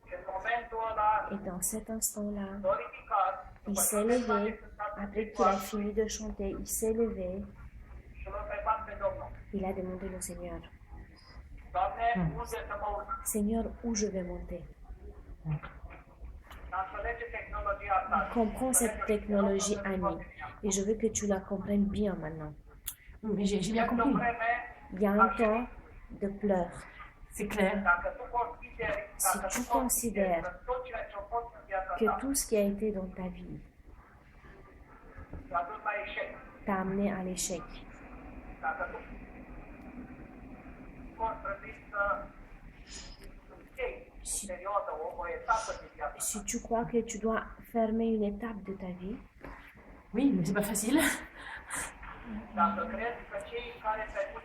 și în momentul ăla Et dans cet instant-là, s-a ridicat il s'est levé, après qu'il a fini de chanter, il s'est levé, și l-a întrebat pe Domnul. il a demandé au Seigneur, Doamne, unde să mă urc? Seigneur, où je vais monter? Să înțelege tehnologia ta. Comprends cette technologie, Annie, et je veux que tu la comprennes bien maintenant. Mais j'ai bien Este o compris. vreme, Il y a un temps de pleurs. C'est clair. dacă tu consideri, Si dacă tu tu consideri considères că tot ceea ce a fost în viața que ta tout ce qui a été dans ta vie te-a dus la eșec, t'a amené à l'échec, dacă tu trebuie să închei o perioadă, o etapă de viață, si tu crois que tu dois fermer une étape de ta vie, Oui, mais c'est pas facile. dacă crezi că cei care te-ai pus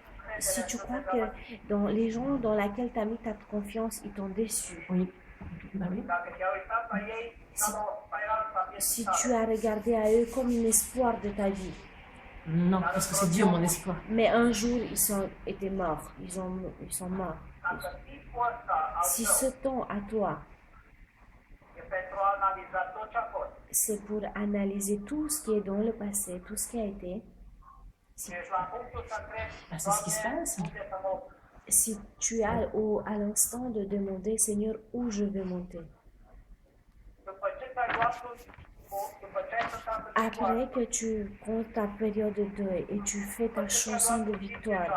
si încredere tu să crois te que dezamăgești, dans les gens dans lesquels tu as mis ta confiance, ils t'ont déçu, Oui. Bah oui. dacă te-ai uitat la ei ca la o speranță a si vieții tu tale, as regardé à eux comme un espoir de ta vie, Non, parce que c'est Dieu mon espoir. mais un jour ils étaient morts, ils sont morts. dacă timpul ăsta al Si tău ce temps à toi, e pentru a analiza tot ce a fost, c'est pour analyser tout ce qui est dans le passé, tout ce qui a été, ești la punctul să întrebi, Ah, c'est ce qui se passe. unde să mă urc? si tu as à l'instant de demander, Seigneur, où je vais monter. După ce ți-ai luat după ce ai cântat în Après que tu prends ta période de deuil et tu fais ta chanson de victoire,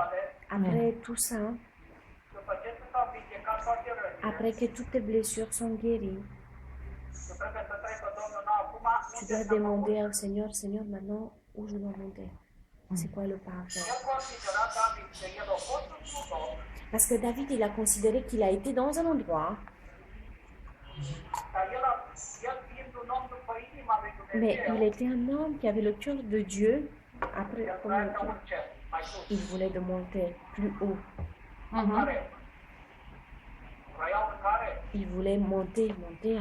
après tout ça, după ce ți s-au vindecat toate rănile, après que toutes tes blessures sont guéries, tu trebuie să treci pe Domnul, nu, acum tu unde dois să mă urc? demander au Seigneur, Seigneur, maintenant, où je dois monter? C'est quoi le pas à faire? El considera David că el a fost într-un loc, Parce que David, il a considéré qu'il a été dans un endroit, dar el fiind un om după inima lui mais Dumnezeu, il était un homme qui avait le cœur de Dieu. Après, el comment vrea să dire, urce mai sus. il voulait de monter plus haut. Care? Vreau în care? Il voulait monter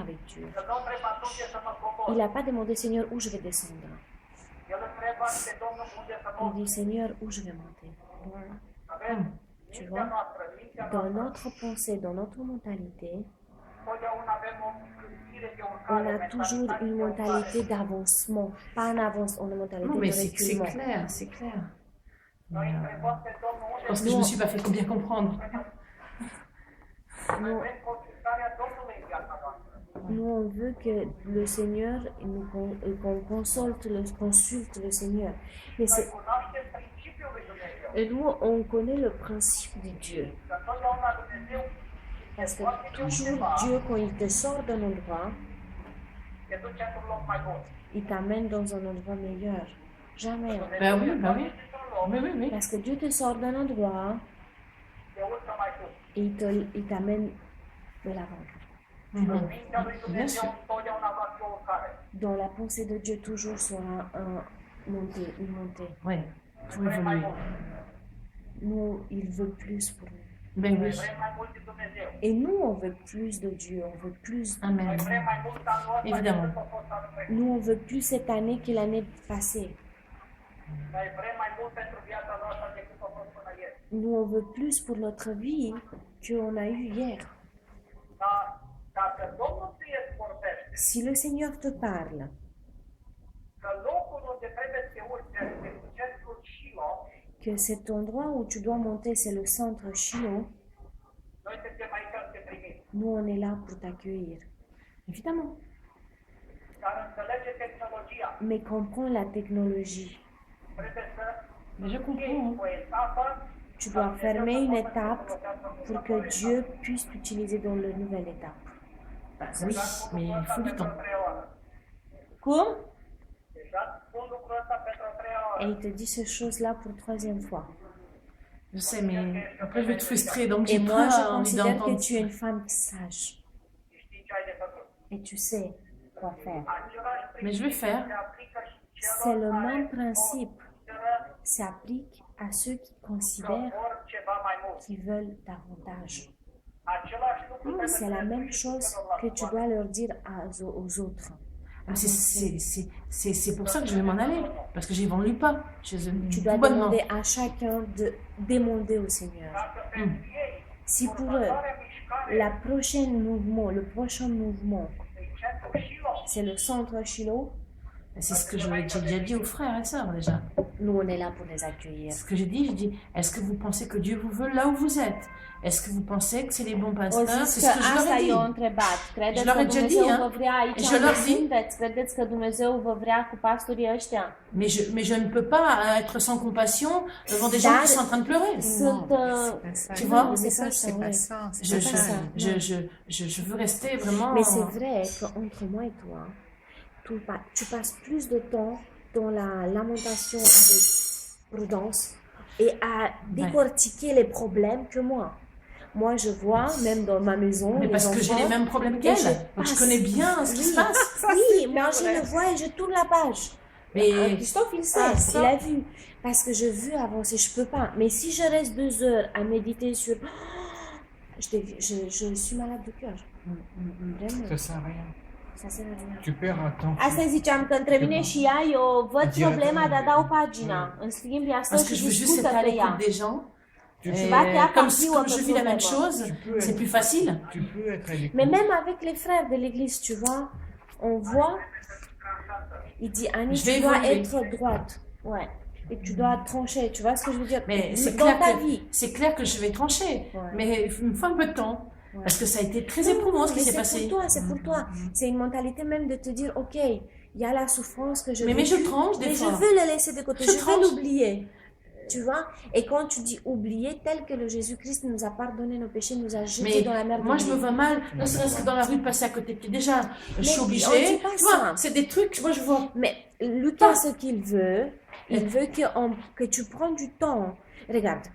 avec Dieu. El nu întreba unde să mă cobor. Il n'a pas demandé, Seigneur, où je vais descendre. El întreba pe Domnul unde să mă Il dit, Seigneur, où je vais monter. Aveți? Tu Mintea vois, noastră, mintea dans noastră, notre pensée, dans notre mentalité, totdeauna avem o gândire de on urcare, a toujours une mentalité d'avancement, pas en avance, on a une mentalité Non, de mais c'est reculement. clair, c'est clair. Noi întrebăm pe Domnul unde Parce que je ne me suis pas fait bien comprendre. Nous, vrem consultarea Domnului în viața noastră. nous, on veut que le Seigneur, qu'on consulte le Seigneur. Mais Noi c'est, cunoaștem principiul lui Dumnezeu. et nous, on connaît le principe de Dieu. Că totdeauna Dumnezeu Parce que toujours Dieu, quand il te sort d'un endroit, te duce într-un loc mai bun. il t'amène dans un endroit meilleur. Jamais. Ben oui, ben oui. Într-un loc Oui, oui, oui. Parce que Dieu te sort d'un endroit te urcă mai sus. et il t'amène de l'avant. Mintea lui Dumnezeu totdeauna va fi o urcare. Dans la pensée de Dieu, toujours sera une montée. Oui, faut Vrem mai évoluer. mult. Nous, il veut plus pour nous. Ben oui. Vrem mai mult de Dumnezeu. Et nous, on veut plus de Dieu, on veut plus. Amen. Noi vrem mai mult anul ăsta Évidemment. decât a fost anul trecut. Nous, on veut plus cette année que l'année passée. Noi vrem mai mult pentru viața noastră decât a fost până ieri. Nous, on veut plus pour notre vie qu'on a eu hier. Dar dacă Domnul ție vorbește Si le Seigneur te parle, că locul unde trebuie să te urci este centrul Shilo, que cet endroit où tu dois monter, c'est le centre Shiloh, noi suntem aici să te primim. nous, on est là pour t'accueillir. Évidemment. Dar înțelege tehnologia. Mais comprends la technologie. Trebuie să Mais je iei comprends. o etapă Tu dois fermer une étape pour que Dieu puisse t'utiliser dans la nouvelle étape. Oui, mais il faut du temps. Cum? Deja spun lucrul ăsta pentru a treia Et oară. il te dit ces choses-là pour troisième fois. Je sais, mais après je vais être frustrée, donc Et j'ai moi, je pas envie considère que d'entendre. tu es une femme sage. Știi ce ai de făcut. Et tu sais quoi faire. Același Mais je vais faire. se aplică și C'est le celor même care principe. consideră S'applique à ceux qui că considèrent vor ceva mai mult. qu'ils veulent davantage. Același lucru trebuie C'est să la le même spui chose celorlalți que tu oameni. dois leur dire aux autres. Ah, c'est pour ça que je vais m'en aller, parce que j'évolue pas chez eux. Tu dois Tout bonnement. demander à chacun de demander au Seigneur. Dacă pentru ei Si pour eux, următoarea mișcare la prochaine mouvement, le prochain mouvement, e centrul Shilo, c'est le centre Shiloh, C'est ce que j'ai déjà dit aux frères et sœurs déjà. nous on est là pour les accueillir. Ce que j'ai dit, est-ce que vous pensez que Dieu vous veut là où vous êtes? Est-ce que vous pensez que c'est les bons O pasteurs? zis C'est ce que je leur asta ai dit. eu întrebat. Credeți Je leur că ai déjà Dumnezeu dit, vă hein. vrea aici Et je leur unde dis. sunteți? Credeți că Dumnezeu vă vrea cu pastorii ăștia? Mais je ne peux pas être sans compassion devant des gens qui sont en train de pleurer. Sunt... Tu vois, non, c'est pas ça, c'est pas ouais. ça. Je, C'est pas ça, je veux rester vraiment. Mais c'est vrai qu'entre moi et toi, tu passes plus de temps dans la lamentation avec prudence et à décortiquer les problèmes que moi. Moi, je vois, même dans ma maison, Mais les parce que j'ai enfants, les mêmes problèmes et qu'elle. je Donc je passe. connais bien ce qui se passe. Oui, moi je le vois et je tourne la page. Mais Christophe, il sait, il a vu. Parce que je veux avancer, je peux pas. Mais si je reste 2 heures à méditer sur... Je suis malade de cœur. Vraiment, Ça sert à rien. ça sert à rien. Tu perds un temps. Asta ziceam, că între mine și ea, eu văd Direct. problema, dar dau pagina. În schimb, ea stă parce que și je veux juste être discută à pe ea. l'écoute des gens. Tu Et vas te comme, appuyer comme au je vis la même problème. chose, c'est plus facile. Tu peux être à l'écoute. Mais même avec les frères de l'église, tu vois, on voit, il dit, Annie, Je vais tu dois évoluer. être droite. Ouais. Et tu dois trancher, tu vois ce que je veux dire? Mais c'est Dans clair, ta vie. c'est clair que je vais trancher. Ouais. Mais il me faut un peu de temps. Parce que ça a été très éprouvant ce qui Mais s'est c'est passé. pour toi, c'est pour toi. C'est une mentalité même de te dire, ok, il y a la souffrance que je Mais je tranche des mais fois. je veux le laisser de côté, Je je veux tranche. l'oublier. Tu vois? Et quand tu dis oublier, tel que le Jésus-Christ nous a pardonné nos péchés, nous a jetés Mais dans la mer moi, je me d'oubli. vois mal, ne serait-ce que dans la rue de passer à côté de qui. Déjà, je suis on obligée. dit pas Tu vois, ça. c'est des trucs, moi, je vois. Mais Lucas, ce qu'il veut, il veut que tu prends du temps. Regarde,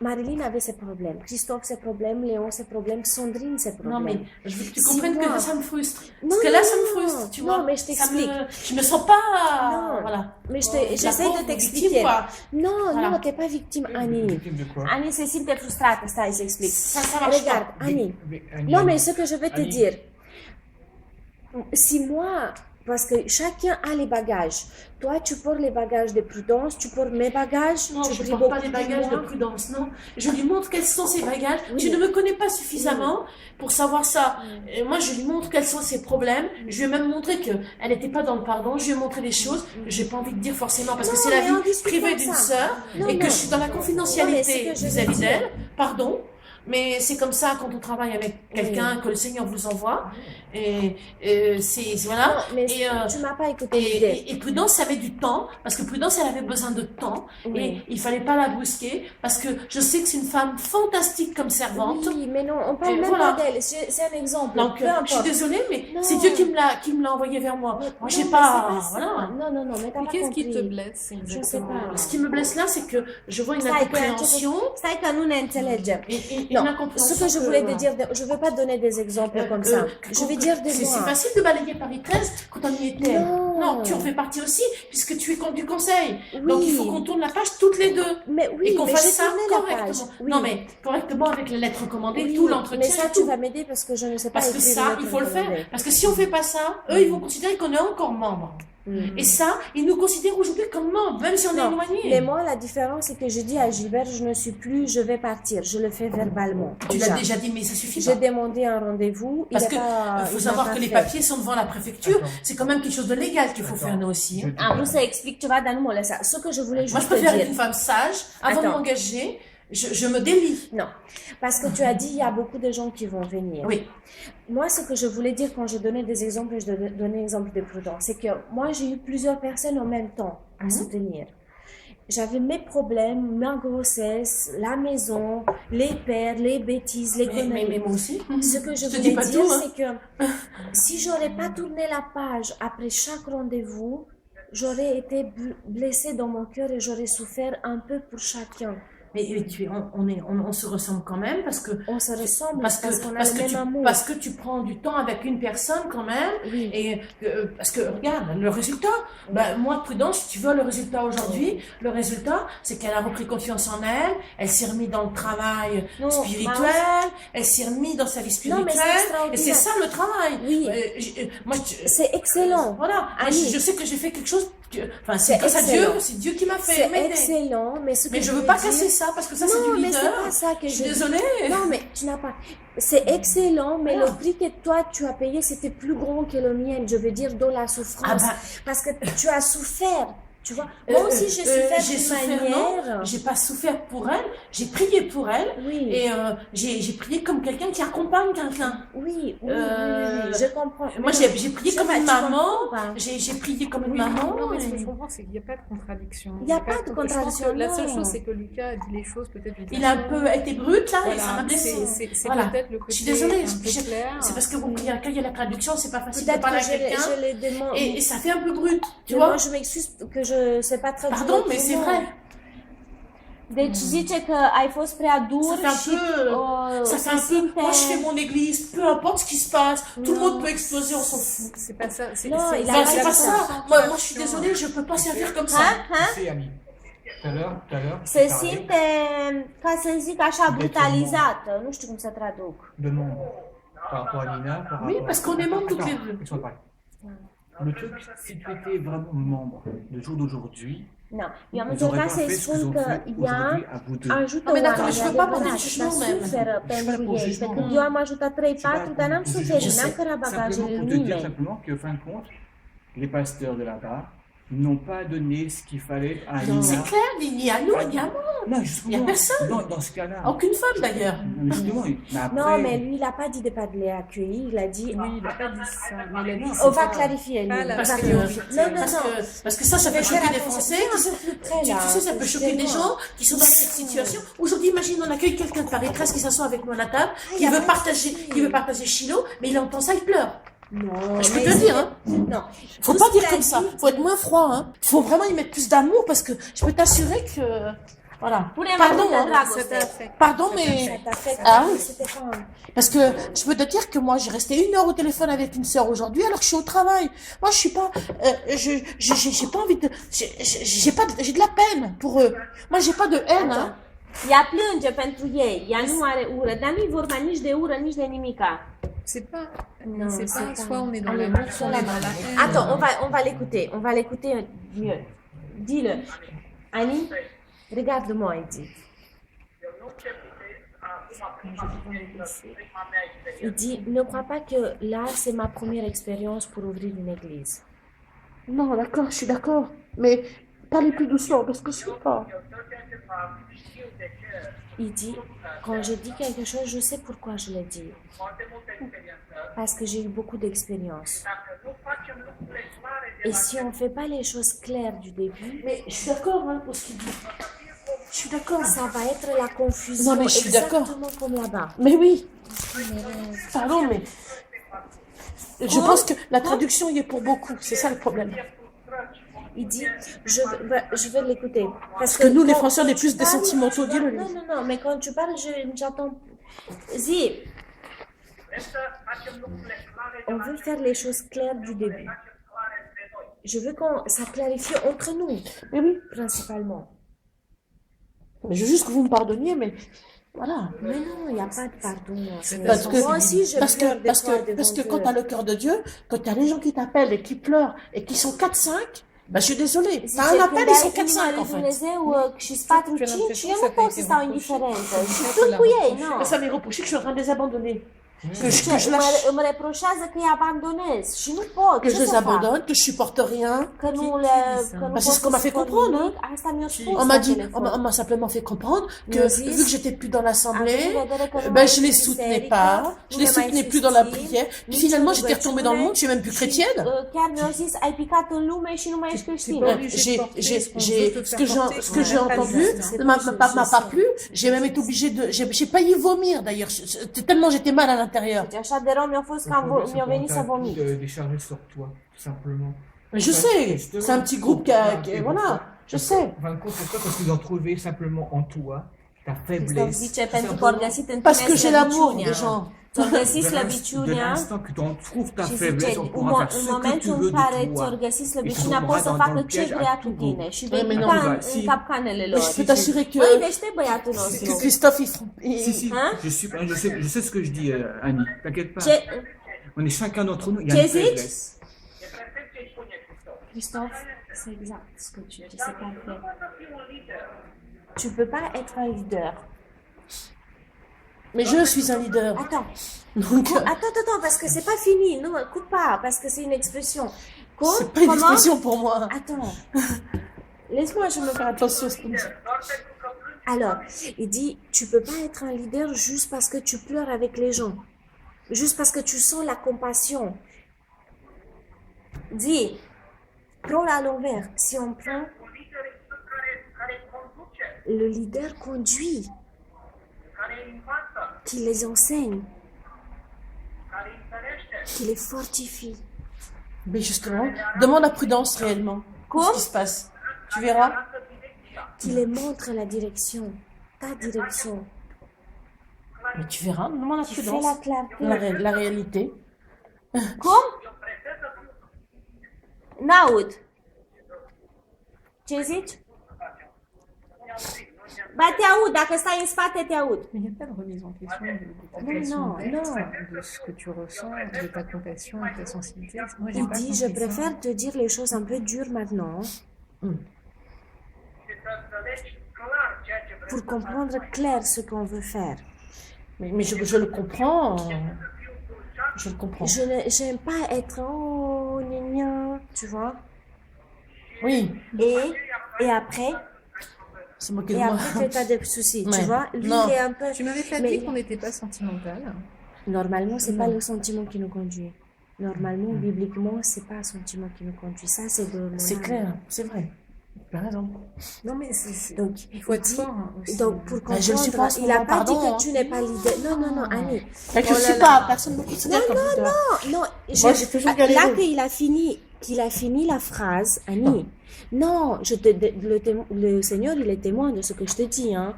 Marilyn avait ses problèmes, Christophe ses problèmes, Léon ses problèmes, Sandrine ses problèmes. Non, mais je veux que tu Si comprennes moi- que ça me frustre. Non, Parce que là, non, ça me non, frustre, tu non, vois. mais je Ça t'explique. je me sens pas. Non. Voilà. Mais La j'essaie pauvre de t'expliquer. victime, quoi. Non, Voilà. non, t'es pas victime, Annie. Victime de quoi? Annie se simte frustrată, stai să explic. Ça marche Regarde, pas. Annie. Annie, Non, mais ce que je vais te Annie. dire, si moi, parce que chacun a les bagages, toi tu portes les bagages de prudence, tu portes mes bagages, Non, tu je ne pries porte pas beaucoup des pour bagages de moi. prudence, non. Je lui montre quels sont ses bagages. Oui. Tu ne me connais pas suffisamment pour savoir ça. Moi, je lui montre quels sont ses problèmes. Je lui ai même montré qu'elle n'était pas dans le pardon. Je lui ai montré des choses que j'ai pas envie de dire forcément parce que Non, c'est la mais on vie discute privée comme d'une ça. sœur Non, et que non. je suis dans la Non, mais confidentialité c'est que je veux vis-à-vis dire. d'elle. Pardon. Mais c'est comme ça quand on travaille avec quelqu'un que le Seigneur vous envoie. Et voilà. Non, mais Et, tu m'as pas écouté l'idée. Et Prudence, ça avait du temps, parce que Prudence, elle avait besoin de temps, Oui. et il fallait pas la brusquer, parce que je sais que c'est une femme fantastique comme servante. Oui, mais non, on parle Et même voilà. pas d'elle, c'est un exemple. Donc, peu je suis importe. désolée, mais Non. c'est Dieu qui me l'a envoyé vers moi. Moi, Non, j'ai mais pas, c'est ça. voilà. Non, non, non, mais t'as Mais pas qu'est-ce qui te compris. blesse Je sais exactement pas. Ce qui me blesse là, c'est que je vois une Stai că incompréhension. Stai că nu ne înțelegem. Et Non, une ce incompréhension que je voulais te voilà. dire, je ne veux pas donner des exemples comme ça. Je vais dire de C'est moi. facile de balayer Paris 13 quand on y était. Non. tu en fais partie aussi, puisque tu es du conseil. Oui. Donc il faut qu'on tourne la page toutes les deux. Mais oui, Et qu'on mais fasse j'ai ça tourné la page. correctement. Oui. Non, mais correctement avec les lettres recommandées, Oui, tout l'entretien. mais ça, et tu tout. vas m'aider parce que je ne sais pas Parce que écrire ça, les il faut le lettres faire. recommandées. Parce que si on fait pas ça, eux, ils vont considérer qu'on est encore membre. Mm. Et ça, ils nous considèrent aujourd'hui comme membres, même si on est Non, éloigné. mais moi, la différence, c'est que je dis à Gilbert, je ne suis plus, je vais partir. Je le fais verbalement. Tu l'as déjà dit, mais ça suffit J'ai pas. demandé un rendez-vous. Parce il que a pas, faut il n'a savoir pas que les fait. papiers sont devant la préfecture. Attends. C'est quand même quelque chose de légal qu'il faut Attends. faire nous aussi. hein. Am vrut să explic ceva, dar nu mă lăsa. Ce que je voulais Moi, je juste te préfère dire. être une femme sage. Avant de Attends. m'engager, je me délie. Non, parce que tu as dit, il y a beaucoup de gens qui vont venir. Oui. Moi, ce que je voulais dire quand je donnais des exemples, je donnais l'exemple de Prudence, c'est que moi, j'ai eu plusieurs personnes en même temps à soutenir. J'avais mes problèmes, ma grossesse, la maison, les pères, les bêtises, les Mais conneries. moi aussi. Ce que je te voulais dis pas dire, tout, hein. c'est que si j'aurais pas tourné la page après chaque rendez-vous, j'aurais été blessée dans mon cœur et j'aurais souffert un peu pour chacun. Mais on se ressemble quand même parce que On se ressemble parce parce que qu'on a parce le que même tu amour. parce que tu prends du temps avec une personne quand même Oui. et parce que regarde le résultat. Ben, moi Prudence, tu vois le résultat aujourd'hui. Le résultat, c'est qu'elle a repris confiance en elle. Elle s'est remise dans le travail Non, spirituel. Elle s'est remise dans sa vie Non, mais c'est spirituelle. Et extraordinaire. c'est ça le travail. Oui. Moi, C'est excellent. voilà. Moi, Annie. je sais que j'ai fait quelque chose. Enfin, C'est c'est grâce à Dieu. excellent. C'est Dieu qui m'a fait C'est m'aider. excellent, mais ce que Mais je veux voulais pas dire- casser ça parce que ça c'est Non, du mais c'est leader. pas ça que Je je suis dis. désolée. Non, mais tu n'as pas. C'est excellent, mais Voilà. le prix que toi tu as payé, c'était plus grand que le mien. Je veux dire, dans la souffrance. Ah bah. Parce que tu as souffert. Tu vois, moi aussi j'ai souffert j'ai d'une souffert, manière. non, j'ai pas souffert pour elle, j'ai prié pour elle Oui. et j'ai prié comme quelqu'un qui accompagne quelqu'un. Oui, oui, Euh, je comprends. Moi j'ai prié Je comme sais une pas, tu maman, comprends pas. j'ai prié comme une Oui, maman. non, mais ce que et- je comprends, c'est qu'il n'y a pas de contradiction. Il y a pas de je pense contradiction, que la seule non. chose, c'est que Lucas a dit les choses peut-être d'une Il a un façon- peu été brut là et Voilà, ça m'a blessé. c'est Voilà. peut-être le côté Je suis désolée, un peu je- clair. c'est parce que bon, quand il y a la traduction, c'est pas facile de Peut-être parler que à je quelqu'un les demande. et ça fait un peu brut, tu Mais vois. moi, je m'excuse que je sais pas traduire. Pardon, mais c'est autrement. vrai. Deci zice că ai fost prea dur Ça fait un și peu, ça se fait un peu, simte... moi je fais mon église, peu importe ce qui se passe, tout le Non. monde peut exploser, on s'en fout. C'est pas ça. Non, il a Non, pas c'est dit pas ça. ça. Moi, je suis désolée, je peux pas servir comme ça. Ha? Ha? Tu sais, Annie, tout à l'heure, Se tu parlais simte, ca să zic așa, brutalizată. Nu știu cum să traduc. de membre par rapport à Nina, par Oui, rapport parce à... qu'on est membres toutes les Attends, deux. laisse-moi parler. Le truc, si tu étais vraiment membre le jour d'aujourd'hui, Nu. Eu am ils auraient încercat pas să-i fait ce qu'ils spun ont că fait ea aujourd'hui à vous deux. ajută Ah, mais d'accord, oamenii, je veux pas parler de adevărat, jugement dar même. suferă Je suis pas pentru pour ei. jugement. Pe când eu am ajutat 3-4, dar n-am suferit, Je n-am sais. cărat bagajele Simplement lui pour te dire nimeni. simplement que, fin de compte, les pasteurs de là-bas n'ont pas donné ce qu'il fallait à Non, c'est Nina. clair, ni à nous, ni à moi. Non, Il y a justement, personne. dans ce cas-là. Aucune femme d'ailleurs. Mais justement, mais après, Non, mais lui, il n'a pas dit de pas de les accueillir, il a dit... Oui, il n'a pas dit ça. Mais il a dit On c'est va pas- clarifier, lui. pas la- On Parce va que, clarifier. Non, non, non. parce que ça Je vais peut choquer faire des attention. Français. Ceux qui sont plus près, Tu là. sais, ça peut choquer des gens qui sont dans cette situation. Aujourd'hui, imagine, on accueille quelqu'un de Paris 13 qui s'assoit avec nous à la table, qui y a veut pas de partager, souci. qui veut partager Chilo, mais il entend ça, il pleure. Non, Je peux mais te le dire, hein. Non. Faut Tout pas ce qu'il dire a comme ça. dit- Faut être moins froid, hein. Faut vraiment y mettre plus d'amour parce que je peux t'assurer que, Voilà. Punem Pardon, atâta hein. dragoste. Pardon, Ça mais... t'affecte. Ah oui. C'était quand? Parce que je peux te dire que moi, j'ai resté 1 heure au téléphone avec une sœur aujourd'hui, alors que je suis au travail. Moi, je suis pas... j'ai pas envie de... J'ai de la peine pour eux. Moi, j'ai pas de haine, hein. Ea plânge pentru ei, ea nu are ură, dar nu-i vorba nici de ură, nici de nimica. C'est pas, Non, c'est c'est pas pas- soit on est dans Allez, l'amour, montre soit on la est dans main. la haine. Attends, on va l'écouter mieux. Dis-le. Annie, regarde-moi et dis. Eu nu cetez acum prima mea experiență. Il dit, ne crois pas que là, c'est ma première expérience pour ouvrir une église. Non, d'accord, je suis d'accord. Mais parlez plus doucement, parce que je sais pas. Eu tot ceea ce fac știu de ce. Il dit, quand je dis quelque chose, je sais pourquoi je le dis. Foarte multă experiență. Parce que j'ai eu beaucoup d'expérience. Dacă nu facem lucrurile clare de Et la si on ne fait pas les choses claires du début, Mais je suis d'accord, hein, pour ce qu'il dit. Je suis d'accord. ça va être la confusion. Non, mais je suis d'accord. Exactement comme là-bas. Mais oui. Pardon, mais... Je pense que la traduction y est pour beaucoup. C'est ça le problème. Il dit, je vais l'écouter. Parce que nous, les quand Français, on est tu plus des parles- sentimentaux. Dis-le, lui. Non, mais quand tu parles, j'entends... Zi, vrem să facem lucrurile clare de on la veut faire les choses claires du début. clare între noi. Je veux qu'on ça clarifie entre nous, Mais oui. principalement. Mais je veux juste que vous me pardonniez, mais... Voilà. Mais non, il n'y a pas de pardon. Parce que, Moi aussi, je parce pleure que, des parce fois que, devant parce que Dieu. quand tu as le cœur de Dieu, quand tu as les gens qui t'appellent et qui pleurent et qui sont 4-5, bah, je suis désolée. Zice, T'as un appel, când ils ai sont inima 4-5 lui en fait. Dumnezeu și 4-5, eu nu pot să stau indiferentă. Și Tu tu l'as cu ei, reproché. nu. Mais ça m'est reproché que je suis en train de les abandonner. Que je Ce, lâche, îmi reproșează că îi abandonez și nu pot. que je Ce les să fac? abandonne, que je supporte rien. Că nu Qui le... dit ça? Că nu Bah, c'est pot ce qu'on m'a să fait spun comprendre, nimic. Asta mi-a spus On m'a la dit, telefon. on m'a simplement fait comprendre que Mi-a zis, vu que j'étais plus dans l'assemblée, având în vedere că nu ben mai je les ești în soutenais biserică, pas, nu je le les mai soutenais plus dans la susțin, prière. Puis nici finalement, în j'étais retombée dans le monde, je suis même plus și, chrétienne. chiar mi-au zis, ai picat în lume și nu mai ești creștină. Ce que j'ai entendu m'a pas plu. J'ai même été obligée de, j'ai failli vomir d'ailleurs. Tellement j'étais mal à l'intérieur. Așa de rău mi-a fost că mi-a venit să vomit. de décharger sur toi, tout simplement. Mais je sais, c'est un petit groupe voilà, je sais. En fin de compte, pourquoi? Parce qu'ils ont trouvé simplement en toi ta Christophe faiblesse. zice, pentru că au găsit în Parce que tine j'ai l'amour slăbiciunea. des gens. Ți-au găsit De slăbiciunea l'instant que tu en trouves ta și faiblesse, zice, on în pourra faire ce que tu momentul în veux care de ți-au toi. găsit Et slăbiciunea, tu poți să tomberas facă dans le ce piège vrea à cu tout tine bout. și Oui, vei mais non, pica bah, în si. capcanele Mais lor. je peux t'assurer que, Băi, dește băiatul que nostru. Christophe, Si, si, Hein? je sais ce que je dis, Annie, t'inquiète pas. Ce, On est chacun d'entre nous, il y a Ce une zici? faiblesse. E perfect ce-i spune Hristos. Christophe, c'est exact ce que tu dis, c'est parfait. Nu poți să fii un lider. Tu peux pas être un leader. mais je suis un leader. Attends, Donc, attends, parce que c'est pas fini. Non, coupe pas, parce que c'est une expression. c'est pas une expression pour moi. Attends. Laisse-moi, je me Faire attention à ce qu'on dit. Doar pentru că plângi. Alors, il dit, tu peux pas être un leader juste parce que tu pleures avec les gens. Juste parce que tu sens la compassion. Dis, prends à l'envers. Si on prend, Un lider e cel care conduce, le leader conduit, care învață, qui les enseigne, care îi întărește. qui les fortifie. Mais justement, demande la prudence réellement. Quoi? Ce qui se passe. Tu verras. Arată direcția. Qui les montre la direction, ta direction. Mais tu verras, demande la Qui fait prudence. la clarté. La réalité. Cum? Eu prefer să fiu N-aud. Ce zici? Ba, te aud, dacă stai în spate, te aud. Mais il n'y a pas de remise en question de ta Non, façon non, d'être, non. de ce que tu ressens, de ta compassion et de ta sensibilité. Moi, j'ai Il pas dit, je compris ça. préfère te dire les choses un peu dures maintenant și să înțelegi clar ceea ce vrei pour să faci. comprendre clair ce qu'on veut faire. Mais je le comprends. Je le comprends. Je j'aime pas être oh gna gna, tu vois. Oui, Et après, c'est moqué et de moi. après tu as des soucis, tu Ouais. vois. Lui, Non. il est un peu. Tu m'avais pas Mais- dit qu'on n'était pas sentimental. Normalement, c'est pas le sentiment qui nous conduit. Normalement, bibliquement, c'est pas un sentiment qui nous conduit. Ça, c'est de mon C'est âme. clair, c'est vrai. Tu as raison. Non, mais Donc, il faut être dit- fort hein, aussi. Donc, pour Bah, je le suis comprendre, pas en ce il a moment, pas dit pardon, que hein. tu n'es pas leader. Non, non, non, Annie. Fait que je suis pas, personne ne me considère comme leader. Non, Moi, j'ai toujours galéré. Là qu'il a fini qu'il a fini la phrase, Annie. Non, le Seigneur, il est témoin de ce que je te dis. Hein.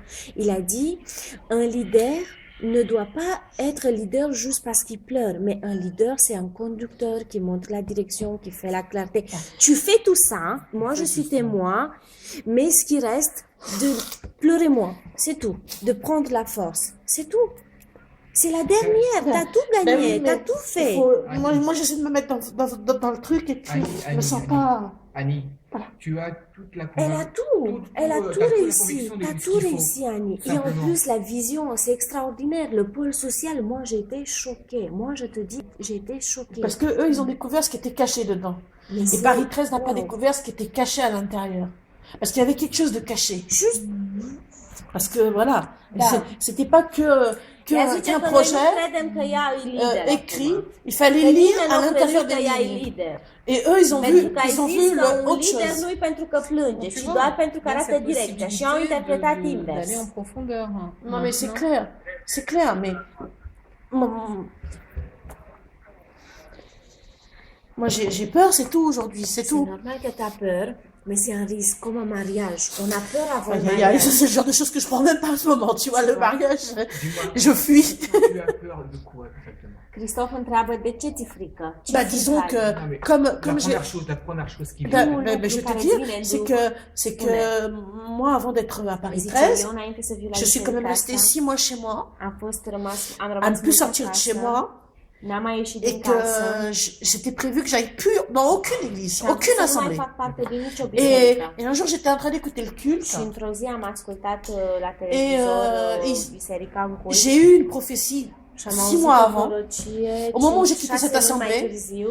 Il a dit, un leader ne doit pas être leader juste parce qu'il pleure, mais un leader, c'est un conducteur qui montre la direction, qui fait la clarté. Tu fais tout ça, moi je suis témoin, mais ce qui reste, de pleurer moins, c'est tout. De prendre la force, c'est tout. C'est la dernière, t'as tout gagné, t'as tout fait. Moi j'essaie de me mettre dans le truc et puis je me sens pas... Annie, Voilà. tu as toute la Elle a tout, elle a tout réussi, t'as tout réussi Annie. Et en Simplement. plus la vision, c'est extraordinaire. Le pôle social, moi j'ai été choquée. Moi je te dis, j'ai été choquée. Parce que eux, ils ont découvert ce qui était caché dedans. Mais Et c'est- Paris 13 n'a pas wow. découvert ce qui était caché à l'intérieur. Parce qu'il y avait quelque chose de caché. Juste, Parce que voilà, Da. c'était pas ea zice qu'un că noi projet nu credem că ea e lider. écrit, il fallait Pe lire nimeni à nu l'intérieur crede des că ea e lignes. lider. Et eux, ils ont Pentru vu, că ai ils ont zis vu că le un autre lider chose. nu-i pentru că plânge, ci Tu vois, doar pentru că il y a arată cette direcția. Și au possibilité interpretat invers. d'aller en profondeur. Non mais c'est clair, mais moi j'ai peur, c'est tout aujourd'hui, c'est C'est tout. normal que t'as peur, mais c'est un risque, comme un mariage. On a peur avant le Aïe, aïe, aïe, mariage. c'est le genre de choses que je prends même pas en ce moment, tu vois, le mariage, dis-moi, je fuis. tu as peur de quoi exactement? Cristof întreabă de ce ți frică? Ce Bah ți disons frică? que, Non, mais comme j'ai... la première chose qui Bah, vient, bah, je vais te dire, c'est que moi, avant d'être à Paris Zice, 13, eu înainte să viu la je suis quand même biserica restée asta, 6 mois chez moi, am à rămas ne plus mult sortir de chez acasă, moi, n-am mai ieșit et din que casă j'étais prévu que j'aille plus dans aucune église, și am aucune zis să nu mai assemblée. fac parte din nicio biserică. Et un jour, j'étais en train d'écouter le Și culte, într-o zi am ascultat la televizor biserica în cult j'ai eu une prophétie și am 6 auzit mois o avant, prorocie au moment où j'ai 5-6 quitté cette luni mai assemblée, târziu,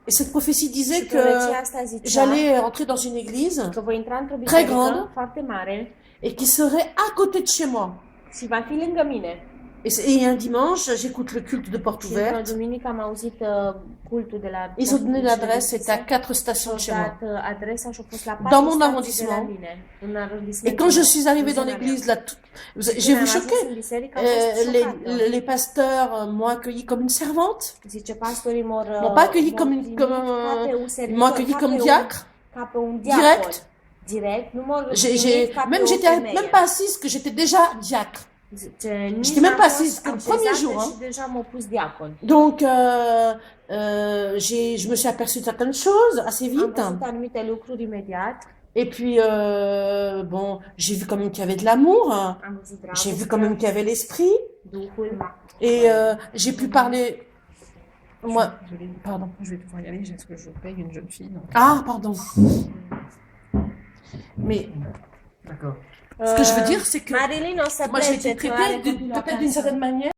et cette prophétie și disait prorocia que asta zicea j'allais rentrer dans une église că voi intra într-o très biserică grande foarte mare et qui serait à côté de chez moi. și va fi lângă mine. Et un dimanche, j'écoute le culte de porte Și într-o ouverte. duminică am auzit cultul de la... Ils ont donné l'adresse, c'était à 4 stations de chez moi. adresa și a fost la Dans mon stații de la arrondissement. mine, în Et arrondismentul quand je meu, suis arrivée în dans zona l'église, mea. là, j'ai vu Când am choqué. ajuns în biserică, am fost șocată. Les pasteurs m'ont accueillie comme une servante, Zice, pastorii m'ont pas accueillie comme m'ont accueillie comme diacre, ca pe un diacon. direct. Direct, nu m-au primit ca pe Même o j'étais femeie. même pas assise que j'étais déjà diacre. Zice, nici J'étais même n-am pas fost assise que le așezată premier jour, și deja m-au pus diacon. Donc, je me suis aperçue de certaines choses assez Am vite. văzut anumite lucruri imediat. Et puis, bon, j'ai vu quand même qu'il y avait de l'amour. Am văzut J'ai vu dragoste, quand même qu'il y avait l'esprit. Duhul. Et j'ai pu parler. Moi, Désolée. pardon. Je vais devoir y aller parce que je paye une jeune fille. Donc... Ah, pardon. Mais d'accord. ce que je veux dire, c'est que Marilyn o să moi j'ai plece, été că are traitée copilul peut-être d'une acasă. certaine manière.